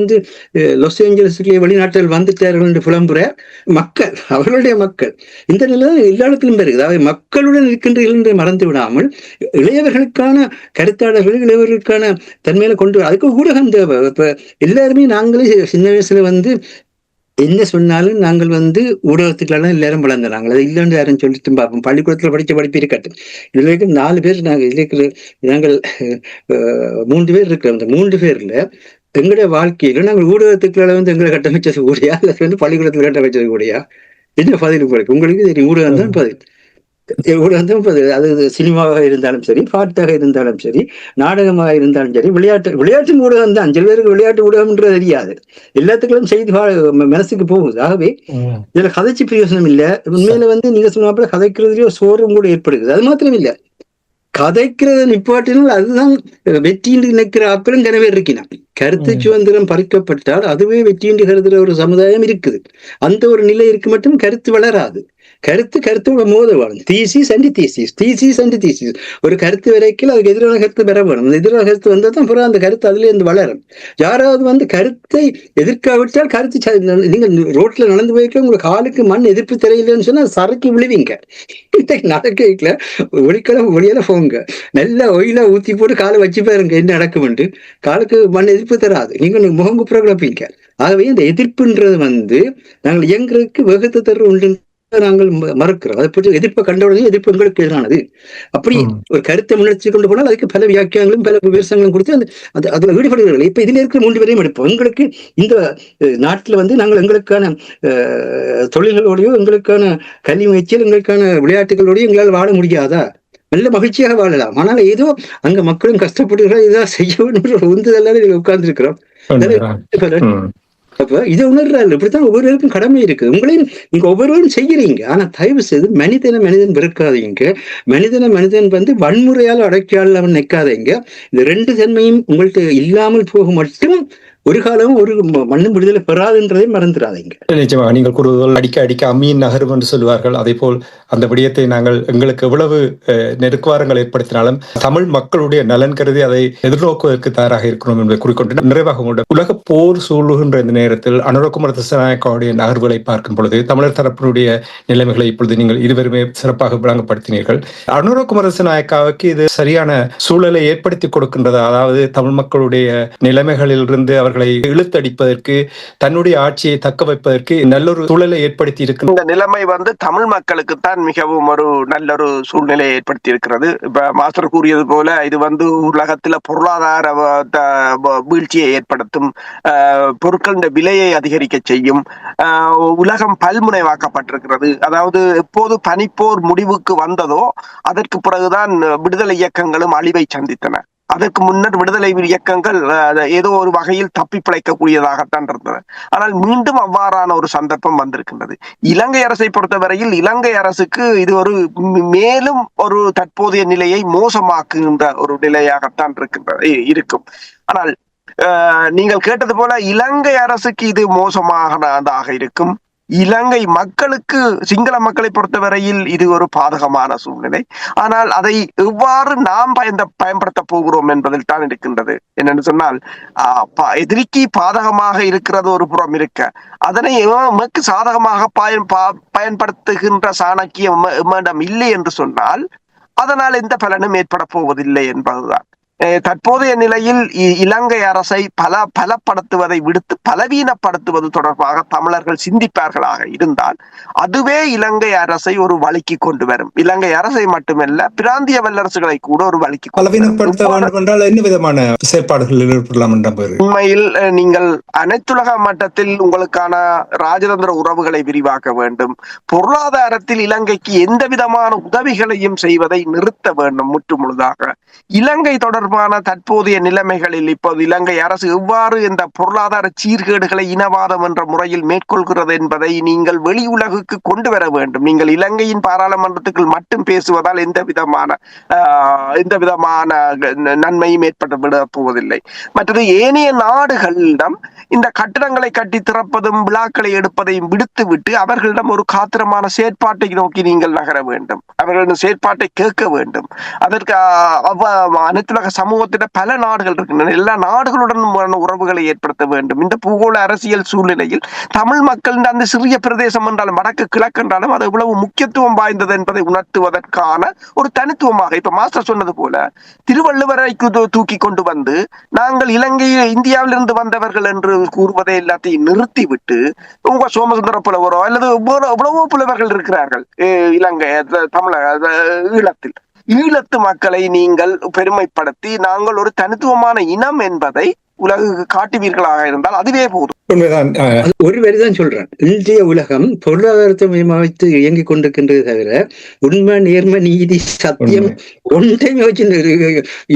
லாஸ் ஏஞ்சல்ஸ்க்கு வெளிநாட்டில் வந்துட்டார்கள் என்று புலம்புறார். மக்கள், அவர்களுடைய மக்கள் இந்த நிலை எல்லா இடத்திலும் பெறுகிறது. அவை மக்களுடன் இருக்கின்றீர்கள் என்று மறந்து விடாமல் இளையவர்களுக்கான கருத்தாளர்கள், இளையவர்களுக்கான தன்மையில கொண்டு அதுக்கு ஊடகம் தேவை. இப்ப எல்லாருமே நாங்களே சின்ன வயசுல என்ன சொன்னாலும் நாங்கள் ஊடகத்துக்கெல்லாம் எல்லாரும் வளர்ந்தாங்க. அது இல்லைன்னு யாரும் சொல்லிட்டு பார்ப்போம். பள்ளிக்கூடத்துல படிச்ச படிப்பு இருக்கட்டும். இதுல 4 பேர் நாங்கள் 3 பேர் இருக்கிறோம். அந்த 3 பேர்ல எங்களுடைய வாழ்க்கையில நாங்கள் ஊடகத்துக்குள்ள எங்களை கட்டமைச்சது கூடியா இல்ல பள்ளிக்கூடத்துல கட்டமைச்சது கூடியா? என்ன பதில் உங்களுக்கு தெரியும். ஊடகம் தான் பதில். அது சினிமாவாக இருந்தாலும் சரி, பாட்டாக இருந்தாலும் சரி, நாடகமாக இருந்தாலும் சரி, விளையாட்டு ஊடகம் தான். சில பேருக்கு விளையாட்டு ஊடகம்ன்றது தெரியாது. எல்லாத்துக்களும் செய்தி மனசுக்கு போகுது. ஆகவே இதுல கதைச்சு பிரயோசனம் இல்லை. உண்மையில நீங்க சொன்னாப்புல கதைக்கிறதுலயோ சோர்வும் கூட ஏற்படுகிறது. அது மாத்திரம் இல்ல, கதைக்கிறத நிப்பாட்டினால் அதுதான் வெற்றியின்றி நிற்கிற ஆக்களும் கனவே இருக்கினா. கருத்து சுதந்திரம் பறிக்கப்பட்டால் அதுவே வெற்றியின்றி கருதுற ஒரு சமுதாயம் இருக்குது. அந்த ஒரு நிலை இருக்கு மட்டும் கருத்து வளராது. கருத்தோட மோத வேணும். Thesis and thesis. ஒரு கருத்து வரைக்கும் அதுக்கு எதிரான கருத்து பெற வேணும். அந்த எதிரான கருத்து வந்தால் தான் பிறகு அந்த கருத்து அதுல இருந்து வளரும். யாராவது கருத்தை எதிர்க்காவிட்டால் கருத்து நீங்கள் ரோட்ல நடந்து போயிருக்க உங்களுக்கு காலுக்கு மண் எதிர்ப்பு தெரியலன்னு சொன்னா சரக்கு விழுவீங்க. நடக்கல ஒளியால போங்க, நல்லா ஒயிலா ஊத்தி போட்டு காலை வச்சு பாருங்க என்ன நடக்கும்ட்டு. காலுக்கு மண் எதிர்ப்பு தராது, நீங்க முகங்குப்புற குழப்பீங்க. ஆகவே இந்த எதிர்ப்புன்றது நாங்கள் இயங்குறதுக்கு வேகத்தை தர உண்டு நாங்கள் மறுக்கிறோம். அதை பற்றி எதிர்ப்பை கண்டவுடனே எதிர்ப்பு எங்களுக்கு எதிரானது. அப்படி ஒரு கருத்தை முன்னெடுத்து கொண்டு போனால் அதுக்கு பல வியாக்கியங்களும் பல விமர்சனங்களும் கொடுத்து அதுல ஈடுபடுகிறார்கள். இப்ப இதுல இருக்கிற 3 பேரையும் எடுப்போம். எங்களுக்கு இந்த நாட்டுல நாங்கள் எங்களுக்கான தொழில்களோடையோ எங்களுக்கான கல்வி முயற்சியில் எங்களுக்கான விளையாட்டுகளோடையோ எங்களால் வாழ முடியாதா? நல்ல மகிழ்ச்சியாக வாழலாம். ஆனால் ஏதோ அங்க மக்களும் கஷ்டப்படுகிறார், இதான் செய்ய வேண்டும் உந்துதெல்லாம் உட்கார்ந்து இருக்கிறோம். அப்ப இதை உணர்றாரு. இப்படித்தான் ஒவ்வொருவருக்கும் கடமை இருக்குது. உங்களையும் நீங்க ஒவ்வொருவரும் செய்யறீங்க. ஆனா தயவு செய்து மனிதன் வெறுக்காதீங்க. மனிதன் வன்முறையால் அடக்கியால் அவன் நிற்காதீங்க. இந்த 2 தன்மையும் உங்கள்கிட்ட இல்லாமல் போக மட்டும் ஒரு காலமும் ஒரு மண்ணும் விடுதலை பெறாதுன்றதை மறந்துடாதீங்க. நிச்சயமாக நீங்கள் கூறுவதால் அடிக்க அம்மியின் நகரும் என்று சொல்லுவார்கள். அதே போல் அந்த விடயத்தை நாங்கள் எங்களுக்கு எவ்வளவு நெருக்குவாரங்கள் ஏற்படுத்தினாலும் தமிழ் மக்களுடைய நலன் கருதி அதை எதிர்நோக்குவதற்கு தயாராக இருக்கிறோம் என்பதை குறிக்கொண்டு நிறைவாக உள்ள உலக போர் சூழுகின்ற இந்த நேரத்தில் அனுரகுமார திசாநாயக்காவுடைய நகர்வுகளை பார்க்கும் பொழுது தமிழர் தரப்பினுடைய நிலைமைகளை இப்பொழுது நீங்கள் இருவருமே சிறப்பாக விளங்கப்படுத்தினீர்கள். அனுரகுமார திசாநாயக்காவுக்கு இது சரியான சூழலை ஏற்படுத்தி கொடுக்கின்றதா? அதாவது தமிழ் மக்களுடைய நிலைமைகளில் இருந்து அவர் அவர்களை இழுத்தடிப்பதற்கு, தன்னுடைய ஆட்சியை தக்க வைப்பதற்கு நல்லொரு சூழலை ஏற்படுத்தி இருக்கு. இந்த நிலைமை தமிழ் மக்களுக்கு தான் மிகவும் ஒரு நல்லொரு சூழ்நிலையை ஏற்படுத்தி இருக்கிறது. இப்ப மாஸ்டர் கூறியது போல இது உலகத்துல பொருளாதார வீழ்ச்சியை ஏற்படுத்தும், பொருட்களின் விலையை அதிகரிக்க செய்யும், உலகம் பல்முனைவாக்கப்பட்டிருக்கிறது. அதாவது எப்போது பனிப்போர் முடிவுக்கு வந்ததோ அதற்கு பிறகுதான் விடுதலை இயக்கங்களும் அழிவை சந்தித்தன. அதற்கு முன்னர் விடுதலை இயக்கங்கள் ஏதோ ஒரு வகையில் தப்பி பிழைக்கக்கூடியதாகத்தான் இருந்தது. ஆனால் மீண்டும் அவ்வாறான ஒரு சந்தர்ப்பம் வந்திருக்கின்றது. இலங்கை அரசை பொறுத்தவரையில் இலங்கை அரசுக்கு இது ஒரு மேலும் ஒரு தற்போதைய நிலையை மோசமாக்குகின்ற ஒரு நிலையாகத்தான் இருக்கும். ஆனால் நீங்கள் கேட்டது போல இலங்கை அரசுக்கு இது மோசமானதாக இருக்கும். இலங்கை மக்களுக்கு, சிங்கள மக்களை பொறுத்தவரையில் இது ஒரு பாதகமான சூழ்நிலை. ஆனால் அதை எவ்வாறு நாம் பயன்படுத்த போகிறோம் என்பதில் தான் இருக்கின்றது. என்னென்னு சொன்னால், எதிரிக்கு பாதகமாக இருக்கிறது ஒரு புறம் இருக்க, அதனை எமக்கு சாதகமாக பயன்படுத்துகின்ற சாணக்கியம் எம்மிடம் இல்லை என்று சொன்னால் அதனால் எந்த பலனும் ஏற்பட போவதில்லை என்பதுதான். தற்போதைய நிலையில் இலங்கை அரசை பலப்படுத்துவதை விடுத்து பலவீனப்படுத்துவது தொடர்பாக தமிழர்கள் சிந்திப்பார்களாக இருந்தால் அதுவே இலங்கை அரசை ஒரு வழிக்கு கொண்டு வரும். இலங்கை அரசை மட்டுமல்ல, பிராந்திய வல்லரசுகளை கூட ஒரு வழிக்கு பலவீனப்படுத்த வேண்டும் என்றால் என்ன விதமான செயற்பாடுகள் ஈடுபடலாம் என்ற உண்மையில் நீங்கள் அனைத்துலக மட்டத்தில் உங்களுக்கான ராஜதந்திர உறவுகளை விரிவாக்க வேண்டும். பொருளாதாரத்தில் இலங்கைக்கு எந்த விதமான உதவிகளையும் செய்வதை நிறுத்த வேண்டும் முற்றுமுழுதாக. இலங்கை தொடர்பான தற்போதைய நிலைமைகளில் இப்போது இலங்கை அரசு எவ்வாறு இந்த பொருளாதார சீர்கேடுகளை இனவாதம் என்ற முறையில் மேற்கொள்கிறது என்பதை நீங்கள் வெளி உலகுக்கு கொண்டு வர வேண்டும். நீங்கள் இலங்கையின் பாராளுமன்றத்துக்குள் மட்டும் பேசுவதால் எந்த விதமான நன்மையும் ஏற்பட போவதில்லை. மற்றது ஏனைய நாடுகளிடம் இந்த கட்டிடங்களை கட்டி திறப்பதும் விழாக்களை எடுப்பதையும் விடுத்துவிட்டு அவர்களிடம் ஒரு காத்திரமான செயற்பாட்டை நோக்கி நீங்கள் நகர வேண்டும். அவர்களின் செயற்பாட்டை கேட்க வேண்டும். அதற்கு அனைத்துலக சமூகத்திட பல நாடுகள் இருக்கின்றன. எல்லா நாடுகளுடன் உறவுகளை ஏற்படுத்த வேண்டும். இந்த பூகோள அரசியல் சூழ்நிலையில் தமிழ் மக்களின் அந்த சிறிய பிரதேசம் என்றாலும் வடக்கு கிழக்கு என்றாலும் அது எவ்வளவு முக்கியத்துவம் வாய்ந்தது என்பதை உணர்த்துவதற்கான ஒரு தனித்துவமாக, இப்ப மாஸ்டர் சொன்னது போல திருவள்ளுவரை தூக்கி கொண்டு வந்து நாங்கள் இந்தியாவிலிருந்து வந்தவர்கள் என்று கூறுவதை எல்லாத்தையும் நிறுத்திவிட்டு உங்க சோமசுந்தர புலவரோ அல்லது எவ்வளவோ புலவர்கள் இருக்கிறார்கள் இலங்கை, தமிழக, ஈழத்து மக்களை நீங்கள் பெருமைப்படுத்தி நாங்கள் ஒரு தனித்துவமான இனம் என்பதை உலகுக்கு காட்டுவீர்களாக இருந்தால் அதுவே போதும். ஒரு வரிதான் சொல்றேன். இன்றைய உலகம் பொருளாதாரத்தை மையமாய்த்து இயங்கிக் கொண்டிருக்கின்றது தவிர உண்மை, நேர்மை, நீதி, சத்தியம் ஒன்றையும்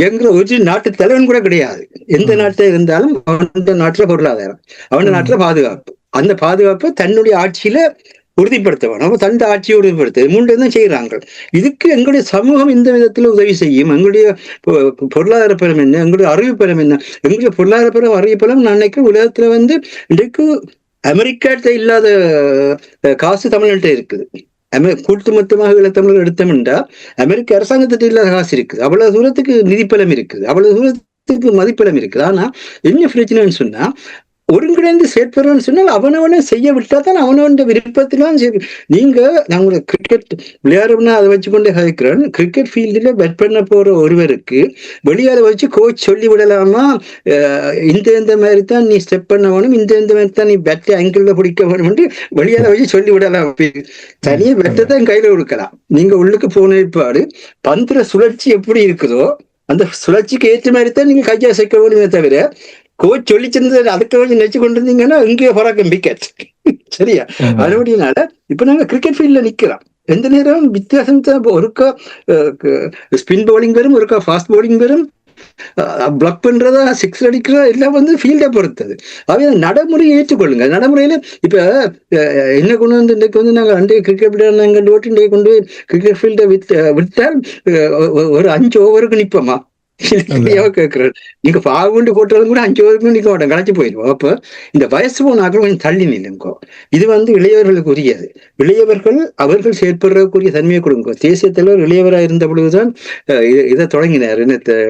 இயங்குற ஒரு நாட்டு தலைவன் கூட கிடையாது. எந்த நாட்டில் இருந்தாலும் அந்த நாட்டுல பொருளாதாரம், அவன் நாட்டுல பாதுகாப்பு, அந்த பாதுகாப்பை தன்னுடைய ஆட்சியில உறுதிப்படுத்த வேணும். தந்த ஆட்சியை உறுதிப்படுத்த மூன்று தான் செய்யறாங்க. இதுக்கு எங்களுடைய சமூகம் இந்த விதத்துல உதவி செய்யும். எங்களுடைய பொருளாதார பலம் என்ன, எங்களுடைய அறிவு பலம் என்ன, எங்களுடைய பொருளாதார பலம், அறிவு பலம் நான் நினைக்கிறேன் உலகத்துல இன்றைக்கு அமெரிக்காட்ட இல்லாத காசு தமிழ்நாட்டை இருக்குது. கூட்டு மொத்தமாக ஈழத்தமிழர் எடுத்தோம்னா அமெரிக்க அரசாங்கத்திட்ட இல்லாத காசு இருக்குது. அவ்வளவு தூரத்துக்கு நிதிப்பலம் இருக்குது, அவ்வளவு தூரத்துக்கு மதிப்பலம் இருக்குது. ஆனா என்ன பிரச்சனைன்னு சொன்னா, ஒருங்கிணைந்து செயற்படுறன்னு சொன்னால் அவனவனை செய்ய விட்டா தான் அவனவன் விருப்பத்திலும் சரி. நாங்க கிரிக்கெட் விளையாடுறோம்னா அதை வச்சுக்கொண்டே கதைக்கிறேன். கிரிக்கெட் ஃபீல்டுல பெட் பண்ண போற ஒருவருக்கு வெளியால வச்சு கோச் சொல்லி விடலாமா, இந்த மாதிரி தான் நீ ஸ்டெப் பண்ண வேணும், இந்த மாதிரி தான் நீ பெட்டை ஆங்கிள் பிடிக்க வேணும், வெளியால வச்சு சொல்லி விடலாம். தனியா பெட்டை தான் கையில கொடுக்கலாம். நீங்க உள்ளுக்கு போன ஏற்பாடு பந்திர சுழற்சி எப்படி இருக்குதோ அந்த சுழற்சிக்கு ஏற்ற மாதிரி தான் நீங்க கையை சேர்க்க வேணுமே தவிர கோச் சொல்லிச்சிருந்தது அதுக்கு வச்சு நினைச்சு கொண்டு இருந்தீங்கன்னா இங்கே பறக்கும் விக்கெட். சரியா? அதனுடையனால இப்ப நாங்க கிரிக்கெட் ஃபீல்ட்ல நிக்கிறோம். எந்த நேரம் வித்தியாசம் தான். ஒருக்கா ஸ்பின் பவுலிங் வரும், ஒருக்கா ஃபாஸ்ட் பவுலிங் வரும், பிளாக் பண்றதா, சிக்ஸ் அடிக்கிறதா எல்லாம் ஃபீல்டை பொறுத்தது. அவை நடைமுறையை ஏற்றுக்கொள்ளுங்க. நடைமுறையில இப்ப என்ன கொண்டு வந்து இன்றைக்கு நாங்க அன்றைய கிரிக்கெட் விளையாடுனாங்க இன்றைக்கு கொண்டு கிரிக்கெட் ஃபீல்டை விட்டால் ஒரு 5 ஓவருக்கு நிப்போமா கேட்கிறேன். நீங்க பாகுண்டு போட்டாலும் கூட 5 ஓவருக்கு நிக்க மாட்டோம், களைச்சு போயிடுவோம். அப்ப இந்த வயசு போனாக்கள் கொஞ்சம் தள்ளி நில்லுங்கோ. இது இளையவர்களுக்கு உரியது. இளையவர்கள் அவர்கள் செயற்படுறதுக்குரிய தன்மையை கொடுங்க. தேசிய தலைவர் இளையவராக இருந்த பொழுதுதான் இதை தொடங்கினார்,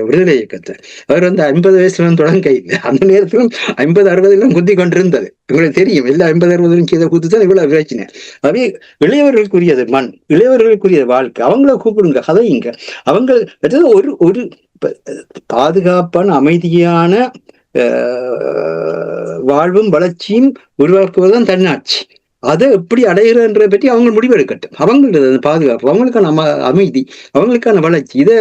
விடுதலை இயக்கத்தை. அவர் 50 வயசுல தொடங்க இல்லை. அந்த நேரத்திலும் 50-60 குத்தி கொண்டிருந்தது. உங்களுக்கு தெரியும், எல்லா 50-60 செய்த கூத்து தான் இவ்வளவு பிரச்சனை. அவை இளையவர்களுக்குரியது மண், இளையவர்களுக்குரியது வாழ்க்கை. அவங்கள கூப்பிடுங்க, கதையுங்க. அவங்க ஒரு பாதுகாப்பான அமைதியான வாழ்வும் வளர்ச்சியும் உருவாக்குவதுதான் தன்னாட்சி. அதை எப்படி அடைகிறன்றதை பற்றி அவங்க முடிவெடுக்கட்டும். அவங்களது பாதுகாப்பு, அவங்களுக்கான அமைதி, அவங்களுக்கான வளர்ச்சி, இது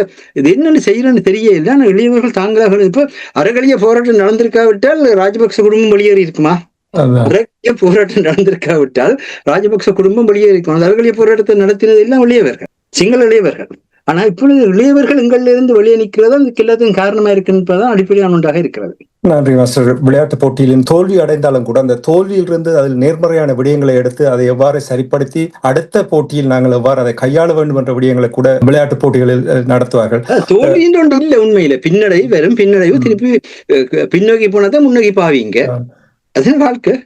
என்னென்னு செய்யறன்னு தெரியல. ஆனால் இளையவர்கள் தாங்களாக இப்போ அறகலிய போராட்டம் நடந்திருக்காவிட்டால் ராஜபக்ச குடும்பம் வெளியேறி இருக்குமா? அறகலிய போராட்டம் நடந்திருக்காவிட்டால் ராஜபக்ச குடும்பம் வெளியேறி இருக்கும். அந்த அறகலிய போராட்டத்தை நடத்தினது எல்லாம் இளையவர்கள், சிங்கள இளையவர்கள். ஆனா இப்பொழுது இளையவர்கள் எங்களிலிருந்து வெளியே நிற்கிறதா அதுக்கு எல்லாத்துக்கும் காரணமா இருக்குன்றதான் அடிப்படையான ஒன்றாக இருக்கிறது. நன்றி மாஸ்டர். விளையாட்டு போட்டியிலும் தோல்வி அடைந்தாலும் கூட அந்த தோல்வியிலிருந்து அதில் நேர்மறையான விடயங்களை எடுத்து அதை எவ்வாறு சரிப்படுத்தி அடுத்த போட்டியில் நாங்கள் எவ்வாறு அதை கையாள வேண்டும் என்ற விடயங்களை கூட விளையாட்டு போட்டிகளில் நடத்துவார்கள். தோல்வி ஒன்று இல்லை உண்மையில. பின்னடைவு வெறும் பின்னடைவு, திருப்பி பின்னோக்கி போனதான் முன்னோக்கி பாவீங்க. அதுதான் வாழ்க்கை.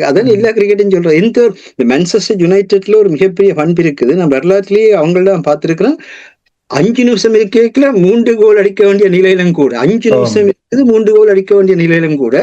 அதான் எல்லா கிரிக்கெட்டும் சொல்றேன். எந்த மான்செஸ்டர் யுனைடெட்ல ஒரு மிகப்பெரிய பண்பு இருக்குது. நான் வரலாற்றுலயே அவங்கள்தான் பார்த்திருக்கிறேன். 5 நிமிஷம் இருக்கல 3 கோல் அடிக்க வேண்டிய நிலையிலும் கூட, 5 நிமிஷம் இருக்குது 3 கோல் அடிக்க வேண்டிய நிலையிலும் கூட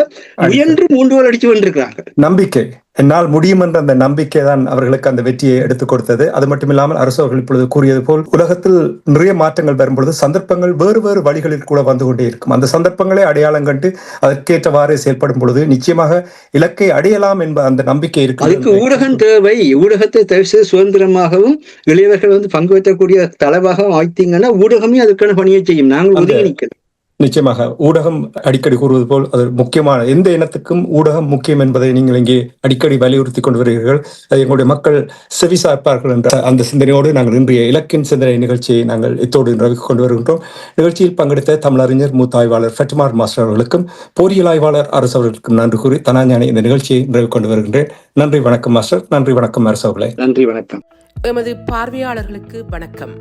முயன்று 3 கோல் அடிச்சு கொண்டிருக்கிறாங்க. நம்பிக்கை, என்னால் முடியும் என்ற அந்த நம்பிக்கை தான் அவர்களுக்கு அந்த வெற்றியை எடுத்துக் கொடுத்தது. அது மட்டும் இல்லாமல் அரசு அவர்கள் இப்பொழுது கூறியது போல் உலகத்தில் நிறைய மாற்றங்கள் வரும்பொழுது சந்தர்ப்பங்கள் வேறு வேறு வழிகளில் கூட வந்து கொண்டே இருக்கும். அந்த சந்தர்ப்பங்களை அடையாளம் கண்டு அதற்கேற்றவாறு செயல்படும் பொழுது நிச்சயமாக இலக்கை அடையலாம் என்ப அந்த நம்பிக்கை இருக்கு. அதுக்கு ஊடகம் தேவை. ஊடகத்தை தவிர சுதந்திரமாகவும் இளையவர்கள் பங்கு வைக்கக்கூடிய தலைவாகவும் ஆய்த்தீங்கன்னா ஊடகமே அதுக்கான பணியை செய்யும். நாங்கள் உதவி நிற்கிறோம். நிச்சயமாக ஊடகம் அடிக்கடி கூறுவது போல் அது முக்கியமான எந்த இனத்துக்கும் ஊடகம் முக்கியம் என்பதை நீங்கள் இங்கே அடிக்கடி வலியுறுத்தி கொண்டு வருகிறீர்கள். அதை எங்களுடைய மக்கள் செவிசாய்ப்பார்கள் என்ற அந்த சிந்தனையோடு நாங்கள் இன்றைய இலக்கின் சிந்தனை நிகழ்ச்சியை நாங்கள் இத்தோடு நிறைவுக்கு கொண்டு வருகின்றோம். நிகழ்ச்சியில் பங்கெடுத்த தமிழறிஞர் மூத்த ஆய்வாளர் ஃபெட்மார் மாஸ்டர் அவர்களுக்கும் பொறியியல் ஆய்வாளர் அரசு அவர்களுக்கும் நன்றி கூறி தனாஞானி இந்த நிகழ்ச்சியை நிறைவு கொண்டு வருகின்றேன். நன்றி, வணக்கம் மாஸ்டர். நன்றி, வணக்கம் அரசு அவர்களே. நன்றி, வணக்கம். எமது பார்வையாளர்களுக்கு வணக்கம்.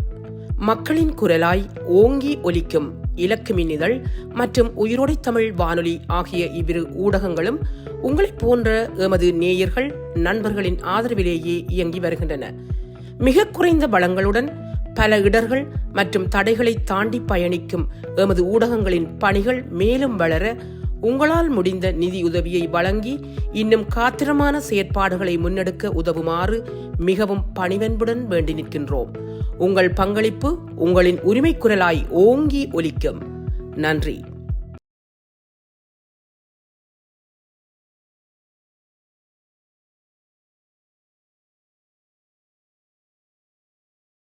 மக்களின் குரலாய் ஓங்கி ஒலிக்கும் இலக்கு மின்னிதழ் மற்றும் உயிரோடை தமிழ் வானொலி ஆகிய இவ்விரு ஊடகங்களும் உங்களைப் போன்ற எமது நேயர்கள் நண்பர்களின் ஆதரவிலேயே இயங்கி வருகின்றன. மிக குறைந்த வளங்களுடன் பல இடர்கள் மற்றும் தடைகளை தாண்டி பயணிக்கும் எமது ஊடகங்களின் பணிகள் மேலும் வளர உங்களால் முடிந்த நிதியுதவியை வழங்கி இன்னும் காத்திரமான செயற்பாடுகளை முன்னெடுக்க உதவுமாறு மிகவும் பணிவன்புடன் வேண்டி நிற்கின்றோம். உங்கள் பங்களிப்பு உங்களின் உரிமை குரலாய் ஓங்கி ஒலிக்கும். நன்றி.